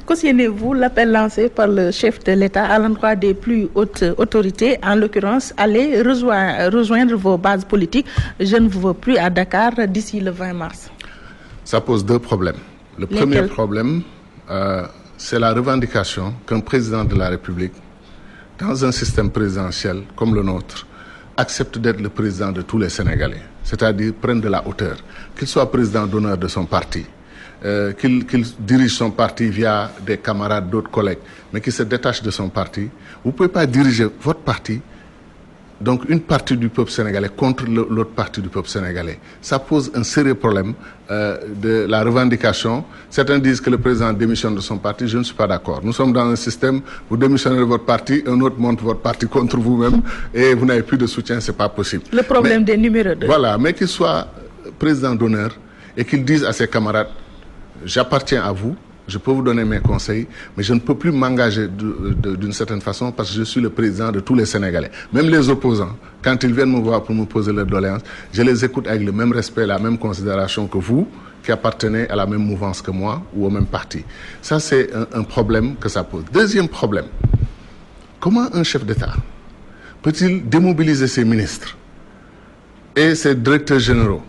Cautionnez-vous l'appel lancé par le chef de l'État à l'endroit des plus hautes autorités, en l'occurrence, allez rejoindre vos bases politiques. Je ne vous veux plus à Dakar d'ici le 20 mars. Ça pose 2 problèmes. Le premier problème, c'est la revendication qu'un président de la République, dans un système présidentiel comme le nôtre, accepte d'être le président de tous les Sénégalais. C'est-à-dire prenne de la hauteur. Qu'il soit président d'honneur de son parti, qu'il dirige son parti via des camarades, d'autres collègues, mais qu'il se détache de son parti. Vous ne pouvez pas diriger votre parti, donc une partie du peuple sénégalais contre l'autre partie du peuple sénégalais. Ça pose un sérieux problème de la revendication. Certains disent que le président démissionne de son parti. Je ne suis pas d'accord. Nous sommes dans un système, vous démissionnez de votre parti, un autre monte votre parti contre vous-même et vous n'avez plus de soutien, c'est pas possible. Le problème des numéros 2. Voilà, mais qu'il soit président d'honneur et qu'il dise à ses camarades, j'appartiens à vous, je peux vous donner mes conseils, mais je ne peux plus m'engager d'une certaine façon parce que je suis le président de tous les Sénégalais. Même les opposants, quand ils viennent me voir pour me poser leurs doléances, je les écoute avec le même respect, la même considération que vous, qui appartenez à la même mouvance que moi ou au même parti. Ça, c'est un problème que ça pose. Deuxième problème, comment un chef d'État peut-il démobiliser ses ministres et ses directeurs généraux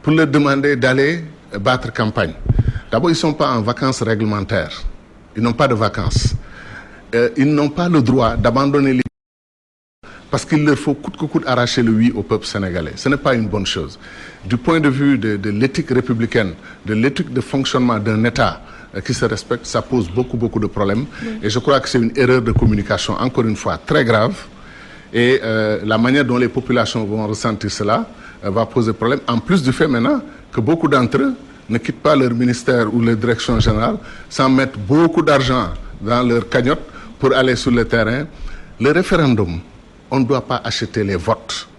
pour leur demander d'aller battre campagne? D'abord, ils ne sont pas en vacances réglementaires. Ils n'ont pas de vacances. Ils n'ont pas le droit d'abandonner les... Parce qu'il leur faut coûte que coûte arracher le oui au peuple sénégalais. Ce n'est pas une bonne chose. Du point de vue de l'éthique républicaine, de l'éthique de fonctionnement d'un État qui se respecte, ça pose beaucoup de problèmes. Et je crois que c'est une erreur de communication, encore une fois, très grave. Et la manière dont les populations vont ressentir cela va poser problème. En plus du fait maintenant que beaucoup d'entre eux ne quittent pas leur ministère ou leur direction générale sans mettre beaucoup d'argent dans leur cagnotte pour aller sur le terrain. Le référendum, on ne doit pas acheter les votes.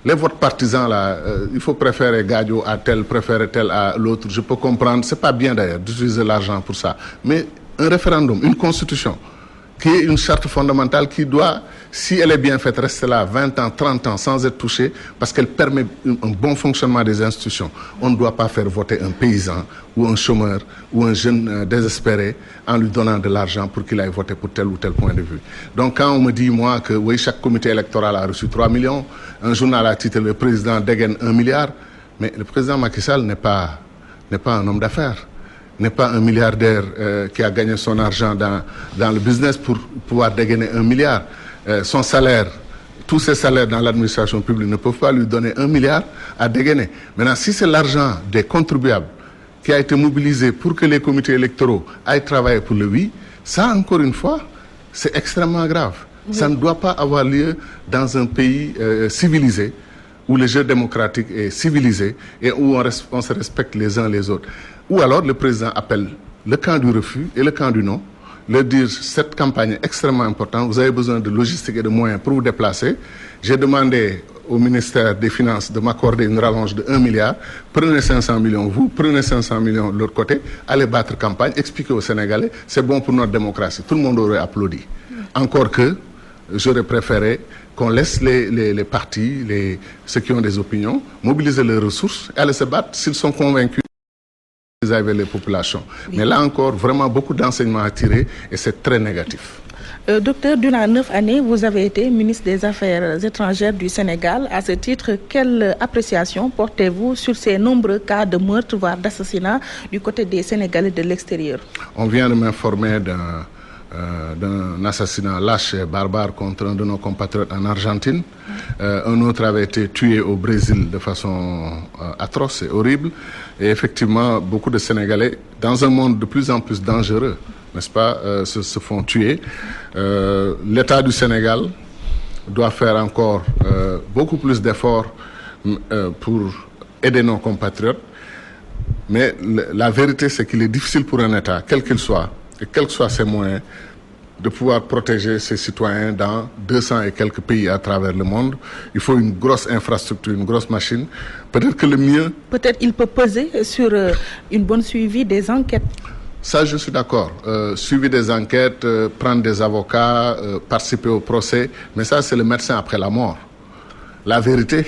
Les votes partisans, là, il faut préférer Gadio à tel, préférer tel à l'autre. Je peux comprendre, c'est pas bien d'ailleurs d'utiliser l'argent pour ça. Mais un référendum, une constitution, qui est une charte fondamentale qui doit, si elle est bien faite, rester là 20 ans, 30 ans sans être touchée parce qu'elle permet un bon fonctionnement des institutions. On ne doit pas faire voter un paysan ou un chômeur ou un jeune désespéré en lui donnant de l'argent pour qu'il aille voter pour tel ou tel point de vue. Donc quand on me dit, moi, que oui, chaque comité électoral a reçu 3 millions, un journal a titré le président dégaine 1 milliard, mais le président Macky Sall n'est pas un homme d'affaires. N'est pas un milliardaire qui a gagné son argent dans le business pour pouvoir dégainer 1 milliard. Son salaire, tous ses salaires dans l'administration publique ne peuvent pas lui donner 1 milliard à dégainer. Maintenant, si c'est l'argent des contribuables qui a été mobilisé pour que les comités électoraux aillent travailler pour le oui, ça, encore une fois, c'est extrêmement grave. Oui. Ça ne doit pas avoir lieu dans un pays civilisé, où le jeu démocratique est civilisé et où on se respecte les uns les autres. Ou alors le président appelle le camp du refus et le camp du non, leur dire cette campagne est extrêmement importante, vous avez besoin de logistique et de moyens pour vous déplacer. J'ai demandé au ministère des Finances de m'accorder une rallonge de 1 milliard, prenez 500 millions vous, prenez 500 millions de l'autre côté, allez battre campagne, expliquez aux Sénégalais, c'est bon pour notre démocratie. Tout le monde aurait applaudi. Encore que j'aurais préféré qu'on laisse les partis, ceux qui ont des opinions, mobiliser leurs ressources et aller se battre s'ils sont convaincus avec les populations. Oui. Mais là encore, vraiment beaucoup d'enseignements à tirer et c'est très négatif. Docteur, durant 9 années, vous avez été ministre des Affaires étrangères du Sénégal. À ce titre, quelle appréciation portez-vous sur ces nombreux cas de meurtre, voire d'assassinat du côté des Sénégalais de l'extérieur? On vient de m'informer d'un assassinat lâche et barbare contre un de nos compatriotes en Argentine. Un autre avait été tué au Brésil de façon atroce et horrible. Et effectivement, beaucoup de Sénégalais, dans un monde de plus en plus dangereux, n'est-ce pas, se font tuer. L'État du Sénégal doit faire encore beaucoup plus d'efforts pour aider nos compatriotes. Mais la vérité, c'est qu'il est difficile pour un État, quel qu'il soit, et quels que soient ses moyens, de pouvoir protéger ses citoyens dans 200 et quelques pays à travers le monde. Il faut une grosse infrastructure, une grosse machine. Peut-être que le mieux... Peut-être il peut peser sur une bonne suivi des enquêtes. Ça, je suis d'accord. Suivi des enquêtes, prendre des avocats, participer au procès. Mais ça, c'est le médecin après la mort. La vérité,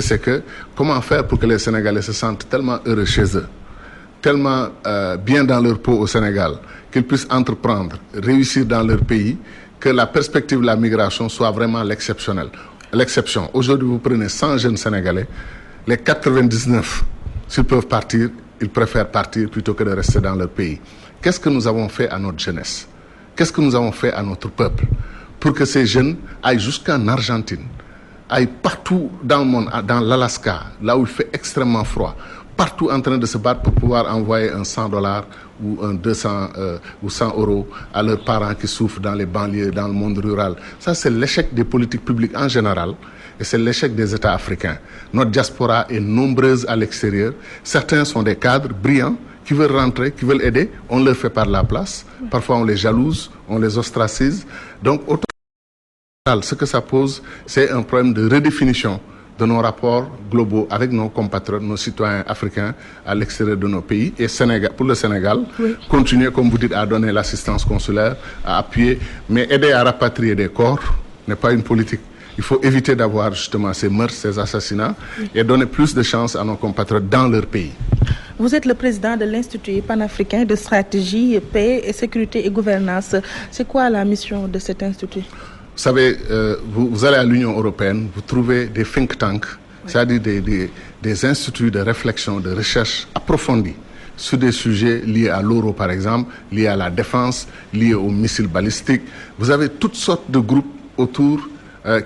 c'est que comment faire pour que les Sénégalais se sentent tellement heureux chez eux, tellement bien dans leur peau au Sénégal, qu'ils puissent entreprendre, réussir dans leur pays, que la perspective de la migration soit vraiment l'exception. Aujourd'hui, vous prenez 100 jeunes Sénégalais, les 99, s'ils peuvent partir, ils préfèrent partir plutôt que de rester dans leur pays. Qu'est-ce que nous avons fait à notre jeunesse? Qu'est-ce que nous avons fait à notre peuple pour que ces jeunes aillent jusqu'en Argentine, aillent partout dans le monde, dans l'Alaska, là où il fait extrêmement froid, partout en train de se battre pour pouvoir envoyer un $100 ou un 200 ou 100 € à leurs parents qui souffrent dans les banlieues, dans le monde rural. Ça, c'est l'échec des politiques publiques en général et c'est l'échec des États africains. Notre diaspora est nombreuse à l'extérieur. Certains sont des cadres brillants qui veulent rentrer, qui veulent aider. On leur fait par la place. Parfois, on les jalouse, on les ostracise. Donc, au total, ce que ça pose, c'est un problème de redéfinition de nos rapports globaux avec nos compatriotes, nos citoyens africains à l'extérieur de nos pays. Et pour le Sénégal, continuer, comme vous dites, à donner l'assistance consulaire, à appuyer, mais aider à rapatrier des corps n'est pas une politique. Il faut éviter d'avoir justement ces meurtres, ces assassinats et donner plus de chance à nos compatriotes dans leur pays. Vous êtes le président de l'Institut panafricain de stratégie, paix, et sécurité et gouvernance. C'est quoi la mission de cet institut? Vous savez, vous allez à l'Union européenne, vous trouvez des think tanks, c'est-à-dire des instituts de réflexion, de recherche approfondie sur des sujets liés à l'euro, par exemple, liés à la défense, liés aux missiles balistiques. Vous avez toutes sortes de groupes autour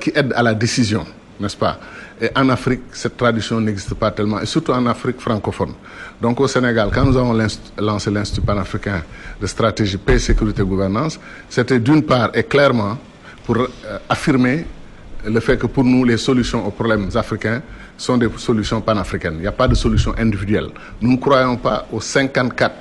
qui aident à la décision, n'est-ce pas? Et en Afrique, cette tradition n'existe pas tellement, et surtout en Afrique francophone. Donc au Sénégal, quand nous avons lancé l'Institut panafricain de stratégie, paix, sécurité et gouvernance, c'était d'une part et clairement pour affirmer le fait que pour nous, les solutions aux problèmes africains sont des solutions panafricaines. Il n'y a pas de solution individuelle. Nous ne croyons pas aux 54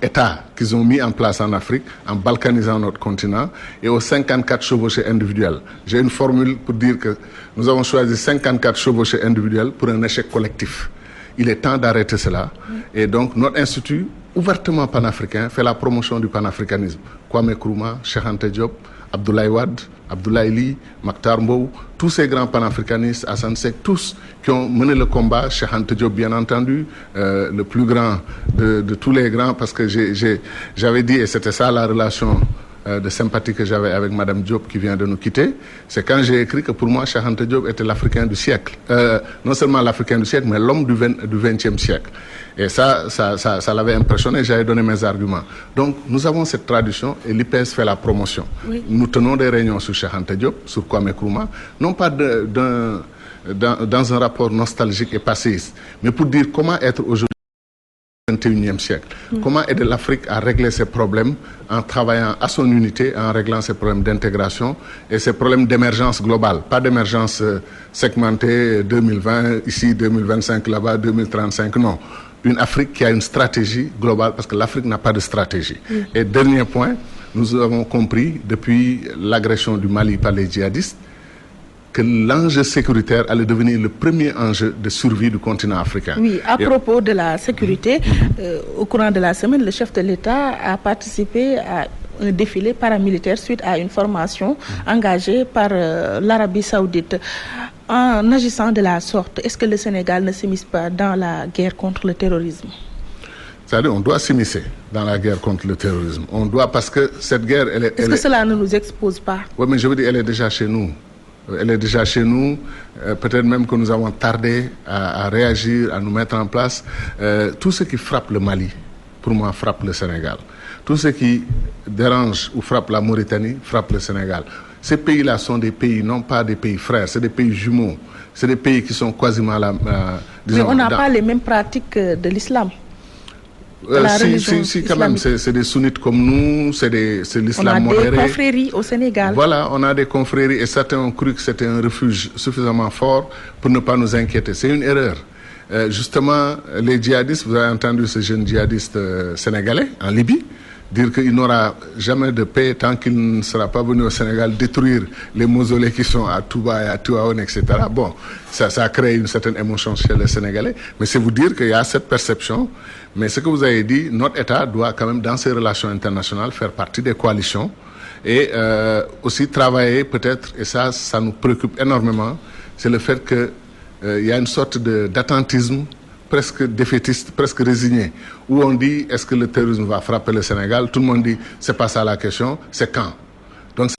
États qu'ils ont mis en place en Afrique, en balkanisant notre continent, et aux 54 chevauchés individuels. J'ai une formule pour dire que nous avons choisi 54 chevauchés individuels pour un échec collectif. Il est temps d'arrêter cela. Et donc, notre institut, ouvertement panafricain, fait la promotion du panafricanisme. Kwame Nkrumah, Cheikh Anta Diop, Abdoulaye Wade, Abdoulaye Ly, Makhtar Mbow, tous ces grands panafricanistes, Assane Seck, tous qui ont mené le combat, Cheikh Anta Diop bien entendu, le plus grand de tous les grands, parce que j'avais dit, et c'était ça la relation de sympathie que j'avais avec Madame Diop qui vient de nous quitter, c'est quand j'ai écrit que pour moi, Cheikh Anta Diop était l'Africain du siècle. Non seulement l'Africain du siècle, mais l'homme du XXe siècle. Et ça l'avait impressionné, j'avais donné mes arguments. Donc, nous avons cette tradition et l'IPS fait la promotion. Oui. Nous tenons des réunions sur Cheikh Anta Diop, sur Kwame Nkrumah, non pas dans un rapport nostalgique et passéiste, mais pour dire comment être aujourd'hui au XXIe siècle. Comment aider l'Afrique à régler ses problèmes en travaillant à son unité, en réglant ses problèmes d'intégration et ses problèmes d'émergence globale. Pas d'émergence segmentée 2020, ici 2025, là-bas 2035, non. Une Afrique qui a une stratégie globale parce que l'Afrique n'a pas de stratégie. Et dernier point, nous avons compris depuis l'agression du Mali par les djihadistes que l'enjeu sécuritaire allait devenir le premier enjeu de survie du continent africain. Oui, à propos de la sécurité, au courant de la semaine, le chef de l'État a participé à un défilé paramilitaire suite à une formation engagée par l'Arabie Saoudite. En agissant de la sorte, est-ce que le Sénégal ne s'immisce pas dans la guerre contre le terrorisme? C'est-à-dire, on doit s'immiscer dans la guerre contre le terrorisme. On doit, parce que cette guerre, Est-ce que cela ne nous expose pas? Oui, mais je veux dire, elle est déjà chez nous. Elle est déjà chez nous. Peut-être même que nous avons tardé à réagir, à nous mettre en place. Tout ce qui frappe le Mali, pour moi, frappe le Sénégal. Tout ce qui dérange ou frappe la Mauritanie, frappe le Sénégal. Ces pays-là sont des pays, non pas des pays frères, c'est des pays jumeaux. C'est des pays qui sont quasiment disons, mais on n'a pas les mêmes pratiques de l'islam. Si, quand même, c'est des sunnites comme nous, c'est l'islam modéré. On a des confréries au Sénégal. Voilà, on a des confréries et certains ont cru que c'était un refuge suffisamment fort pour ne pas nous inquiéter. C'est une erreur. Justement, les djihadistes, vous avez entendu ce jeune djihadiste sénégalais en Libye dire qu'il n'aura jamais de paix tant qu'il ne sera pas venu au Sénégal détruire les mausolées qui sont à Touba et à Tuaon, etc. Bon, ça a créé une certaine émotion chez les Sénégalais, mais c'est vous dire qu'il y a cette perception. Mais ce que vous avez dit, notre État doit quand même, dans ses relations internationales, faire partie des coalitions et aussi travailler peut-être, et ça nous préoccupe énormément, c'est le fait que il y a une sorte d'attentisme presque défaitiste, presque résigné, où on dit est-ce que le terrorisme va frapper le Sénégal? Tout le monde dit c'est pas ça la question, c'est quand. Donc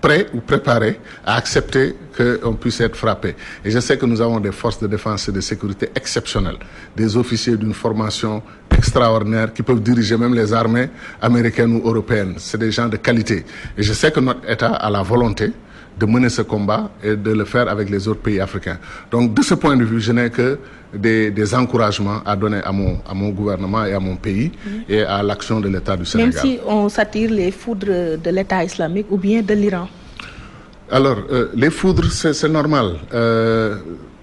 prêt ou préparé à accepter qu'on puisse être frappé. Et je sais que nous avons des forces de défense et de sécurité exceptionnelles, des officiers d'une formation extraordinaire qui peuvent diriger même les armées américaines ou européennes. C'est des gens de qualité. Et je sais que notre État a la volonté de mener ce combat et de le faire avec les autres pays africains. Donc, de ce point de vue, je n'ai que des encouragements à donner à mon gouvernement et à mon pays et à l'action de l'État du Sénégal. Même si on s'attire les foudres de l'État islamique ou bien de l'Iran? Alors, les foudres, c'est normal.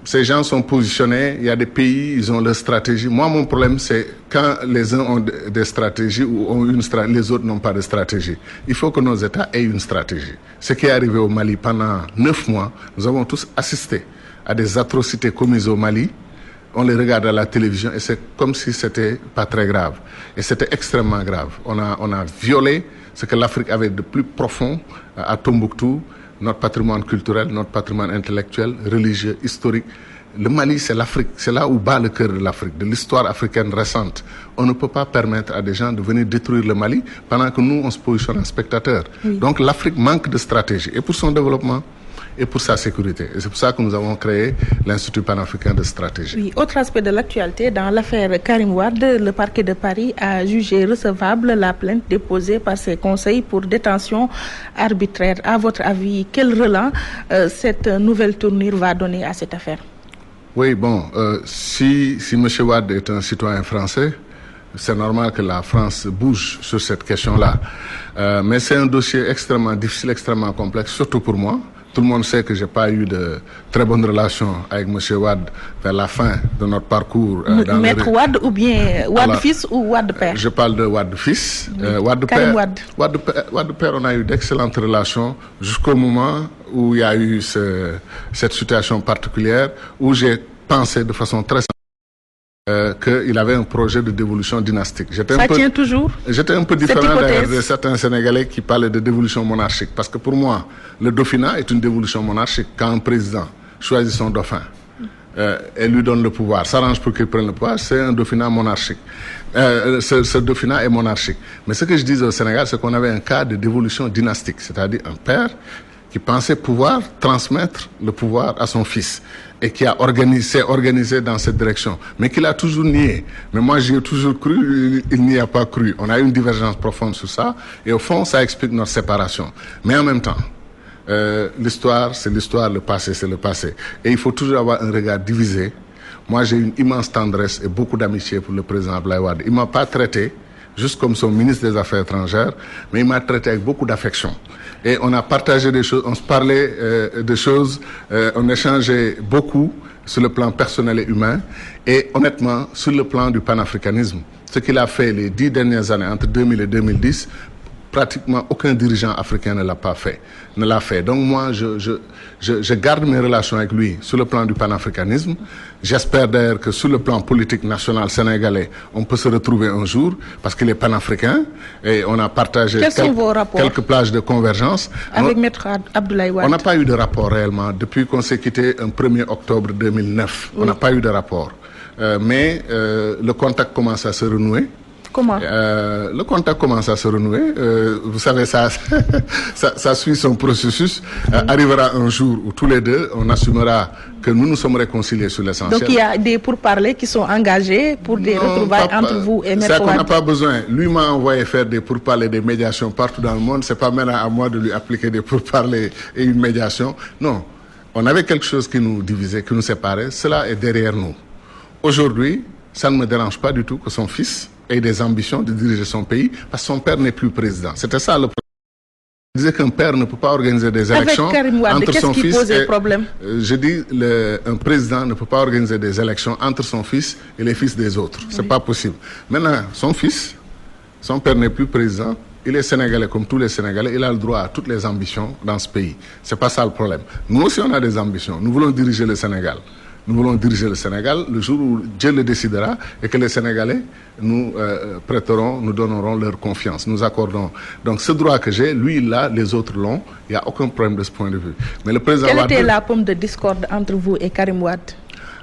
Ces gens sont positionnés, il y a des pays, ils ont leur stratégie. Moi, mon problème, c'est quand les uns ont des stratégies ou ont une stratégie, les autres n'ont pas de stratégie. Il faut que nos États aient une stratégie. Ce qui est arrivé au Mali pendant 9 mois, nous avons tous assisté à des atrocités commises au Mali. On les regarde à la télévision et c'est comme si c'était pas très grave. Et c'était extrêmement grave. On a violé ce que l'Afrique avait de plus profond à Tombouctou, notre patrimoine culturel, notre patrimoine intellectuel, religieux, historique. Le Mali, c'est l'Afrique. C'est là où bat le cœur de l'Afrique, de l'histoire africaine récente. On ne peut pas permettre à des gens de venir détruire le Mali pendant que nous, on se positionne en spectateur. Oui. Donc l'Afrique manque de stratégie. Et pour son développement, et pour sa sécurité. Et c'est pour ça que nous avons créé l'Institut panafricain de stratégie. Oui, autre aspect de l'actualité, dans l'affaire Karim Wade, le parquet de Paris a jugé recevable la plainte déposée par ses conseils pour détention arbitraire. À votre avis, quel relent cette nouvelle tournure va donner à cette affaire? Oui, bon, si M. Wade est un citoyen français, c'est normal que la France bouge sur cette question-là. Mais c'est un dossier extrêmement difficile, extrêmement complexe, surtout pour moi. Tout le monde sait que je n'ai pas eu de très bonnes relations avec M. Wade vers la fin de notre parcours. Maître Wade ou bien Wade fils ou Wade père? Je parle de Wade fils. Wade père, on a eu d'excellentes relations jusqu'au moment où il y a eu cette situation particulière où j'ai pensé de façon très qu'il avait un projet de dévolution dynastique. Tient toujours? J'étais un peu différent de certains Sénégalais qui parlaient de dévolution monarchique. Parce que pour moi, le dauphinat est une dévolution monarchique. Quand un président choisit son dauphin et lui donne le pouvoir, s'arrange pour qu'il prenne le pouvoir, c'est un dauphinat monarchique. Ce dauphinat est monarchique. Mais ce que je disais au Sénégal, c'est qu'on avait un cas de dévolution dynastique. C'est-à-dire un père qui pensait pouvoir transmettre le pouvoir à son fils et qui s'est organisé dans cette direction, mais qu'il a toujours nié. Mais moi, j'y ai toujours cru, il n'y a pas cru. On a eu une divergence profonde sur ça, et au fond, ça explique notre séparation. Mais en même temps, l'histoire, c'est l'histoire, le passé, c'est le passé. Et il faut toujours avoir un regard divisé. Moi, j'ai une immense tendresse et beaucoup d'amitié pour le président Abdoulaye Wade. Il ne m'a pas traité juste comme son ministre des Affaires étrangères, mais il m'a traité avec beaucoup d'affection. Et on a partagé des choses, on se parlait de choses, on échangeait beaucoup sur le plan personnel et humain, et honnêtement, sur le plan du panafricanisme. Ce qu'il a fait les 10 dernières années, entre 2000 et 2010, pratiquement aucun dirigeant africain ne l'a fait. Donc moi, je garde mes relations avec lui sur le plan du panafricanisme. J'espère d'ailleurs que sur le plan politique national sénégalais, on peut se retrouver un jour parce qu'il est panafricain et on a partagé quelques plages de convergence. Avec Maître Abdoulaye Wade. On n'a pas eu de rapport réellement depuis qu'on s'est quitté un 1er octobre 2009. Oui. On n'a pas eu de rapport. Mais le contact commence à se renouer. Comment le contact commence à se renouer. Vous savez, ça suit son processus. Arrivera un jour où tous les deux, on assumera que nous nous sommes réconciliés sur l'essentiel. Donc il y a des pourparlers qui sont engagés pour des retrouvailles entre vous et Maître Wade. C'est qu'on n'a pas besoin. Lui m'a envoyé faire des pourparlers, des médiations partout dans le monde. C'est pas maintenant à moi de lui appliquer des pourparlers et une médiation. Non. On avait quelque chose qui nous divisait, qui nous séparait. Cela est derrière nous. Aujourd'hui, ça ne me dérange pas du tout que son fils ait des ambitions de diriger son pays parce que son père n'est plus président. C'était ça le problème. Il disait qu'un père ne peut pas organiser des élections entre son fils et... Je dis, un président ne peut pas organiser des élections entre son fils et les fils des autres. C'est pas possible. Maintenant, son fils, son père n'est plus président. Il est sénégalais comme tous les Sénégalais. Il a le droit à toutes les ambitions dans ce pays. C'est pas ça le problème. Nous aussi, on a des ambitions. Nous voulons diriger le Sénégal. Nous voulons diriger le Sénégal le jour où Dieu le décidera et que les Sénégalais nous nous donneront leur confiance, nous accordons. Donc ce droit que j'ai, lui il l'a, les autres l'ont. Il n'y a aucun problème de ce point de vue. Mais le président Quelle était la pomme de discorde entre vous et Karim Wade?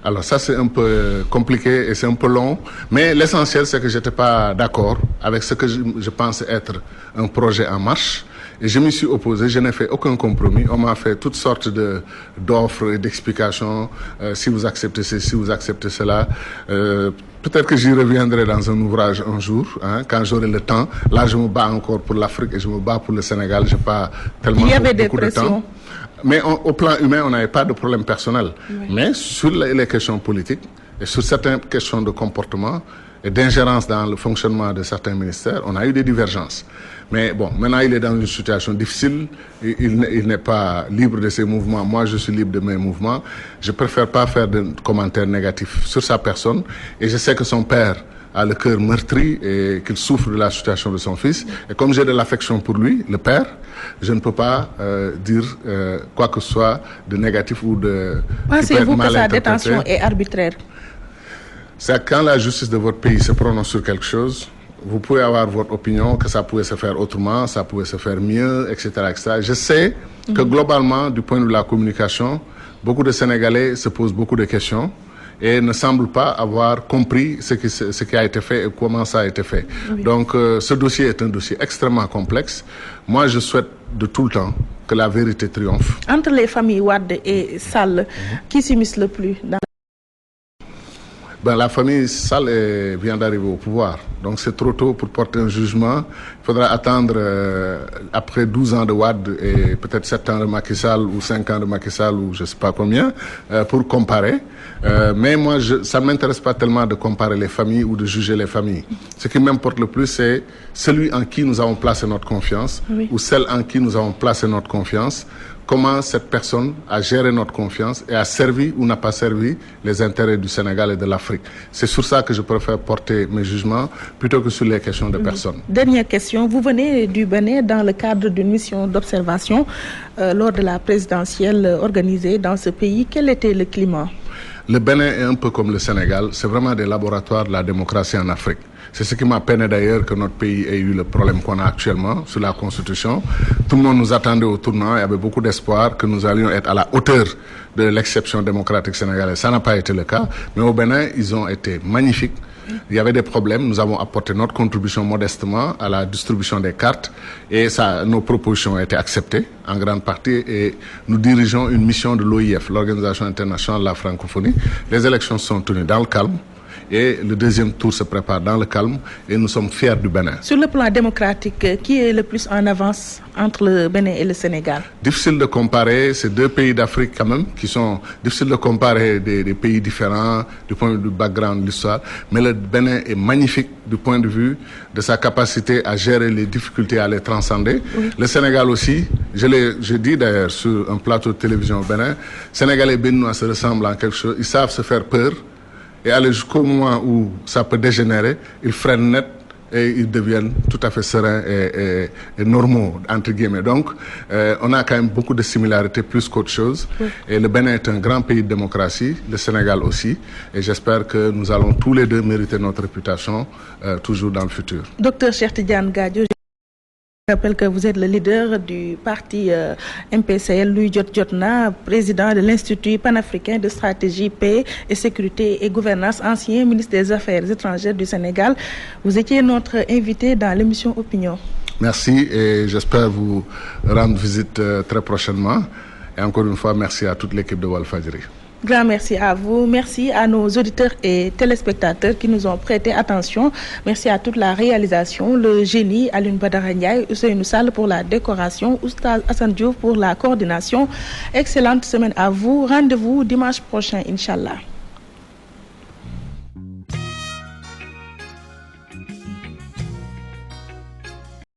Alors ça c'est un peu compliqué et c'est un peu long, mais l'essentiel c'est que je n'étais pas d'accord avec ce que je pense être un projet en marche. Et je m'y suis opposé, je n'ai fait aucun compromis. On m'a fait toutes sortes d'offres et d'explications. Si vous acceptez ceci, si vous acceptez cela. Peut-être que j'y reviendrai dans un ouvrage un jour, quand j'aurai le temps. Là, je me bats encore pour l'Afrique et je me bats pour le Sénégal. Je n'ai pas tellement beaucoup de temps. Mais au plan humain, on n'avait pas de problème personnel. Oui. Mais sur les questions politiques et sur certaines questions de comportement et d'ingérence dans le fonctionnement de certains ministères, on a eu des divergences. Mais bon, maintenant il est dans une situation difficile, il n'est pas libre de ses mouvements, moi je suis libre de mes mouvements. Je préfère pas faire de commentaires négatifs sur sa personne et je sais que son père a le cœur meurtri et qu'il souffre de la situation de son fils. Et comme j'ai de l'affection pour lui, le père, je ne peux pas dire quoi que ce soit de négatif ou de... Pensez-vous que sa détention est arbitraire? C'est quand la justice de votre pays se prononce sur quelque chose, vous pouvez avoir votre opinion, que ça pouvait se faire autrement, ça pouvait se faire mieux, etc. etc. Je sais que globalement, du point de vue de la communication, beaucoup de Sénégalais se posent beaucoup de questions et ne semblent pas avoir compris ce qui a été fait et comment ça a été fait. Oui. Donc ce dossier est un dossier extrêmement complexe. Moi, je souhaite de tout le temps que la vérité triomphe. Entre les familles Wade et Sall, qui s'immisce le plus dans la famille Sall vient d'arriver au pouvoir. Donc c'est trop tôt pour porter un jugement. Il faudra attendre après 12 ans de Wade et peut-être 7 ans de Macky Sall ou 5 ans de Macky Sall ou je ne sais pas combien pour comparer. Mais moi, ça ne m'intéresse pas tellement de comparer les familles ou de juger les familles. Ce qui m'importe le plus, c'est celui en qui nous avons placé notre confiance ou celle en qui nous avons placé notre confiance. Comment cette personne a géré notre confiance et a servi ou n'a pas servi les intérêts du Sénégal et de l'Afrique. C'est sur ça que je préfère porter mes jugements plutôt que sur les questions de personnes. Dernière question, vous venez du Bénin dans le cadre d'une mission d'observation lors de la présidentielle organisée dans ce pays. Quel était le climat? Le Bénin est un peu comme le Sénégal, c'est vraiment des laboratoires de la démocratie en Afrique. C'est ce qui m'a peiné d'ailleurs que notre pays ait eu le problème qu'on a actuellement sur la Constitution. Tout le monde nous attendait au tournant, il y avait beaucoup d'espoir que nous allions être à la hauteur de l'exception démocratique sénégalaise. Ça n'a pas été le cas, mais au Bénin, ils ont été magnifiques. Il y avait des problèmes, nous avons apporté notre contribution modestement à la distribution des cartes et nos propositions ont été acceptées en grande partie et nous dirigeons une mission de l'OIF, l'Organisation internationale de la francophonie. Les élections sont tenues dans le calme. Et le deuxième tour se prépare dans le calme et nous sommes fiers du Bénin. Sur le plan démocratique, qui est le plus en avance entre le Bénin et le Sénégal? Difficile de comparer, c'est deux pays d'Afrique quand même qui sont difficiles de comparer des pays différents du point de vue du background de l'histoire. Mais le Bénin est magnifique du point de vue de sa capacité à gérer les difficultés, à les transcender. Oui. Le Sénégal aussi, je dis d'ailleurs sur un plateau de télévision au Bénin, Sénégalais et Béninois se ressemblent en quelque chose, ils savent se faire peur. Et aller jusqu'au moment où ça peut dégénérer, ils freinent net et ils deviennent tout à fait sereins et normaux, entre guillemets. Donc, on a quand même beaucoup de similarités plus qu'autre chose. Oui. Et le Bénin est un grand pays de démocratie, le Sénégal aussi. Et j'espère que nous allons tous les deux mériter notre réputation toujours dans le futur. Docteur Cheikh Tidiane Gadio, je rappelle que vous êtes le leader du parti MPCL, Louis Jotna, président de l'Institut panafricain de stratégie, paix et sécurité et gouvernance, ancien ministre des Affaires étrangères du Sénégal. Vous étiez notre invité dans l'émission Opinion. Merci et j'espère vous rendre visite très prochainement. Et encore une fois, merci à toute l'équipe de Walfadjri. Grand merci à vous. Merci à nos auditeurs et téléspectateurs qui nous ont prêté attention. Merci à toute la réalisation, le génie Alioune Badara Ndiaye, Ousseynou Sall pour la décoration, Oustaz Assane Diouf pour la coordination. Excellente semaine à vous. Rendez-vous dimanche prochain, Inch'Allah.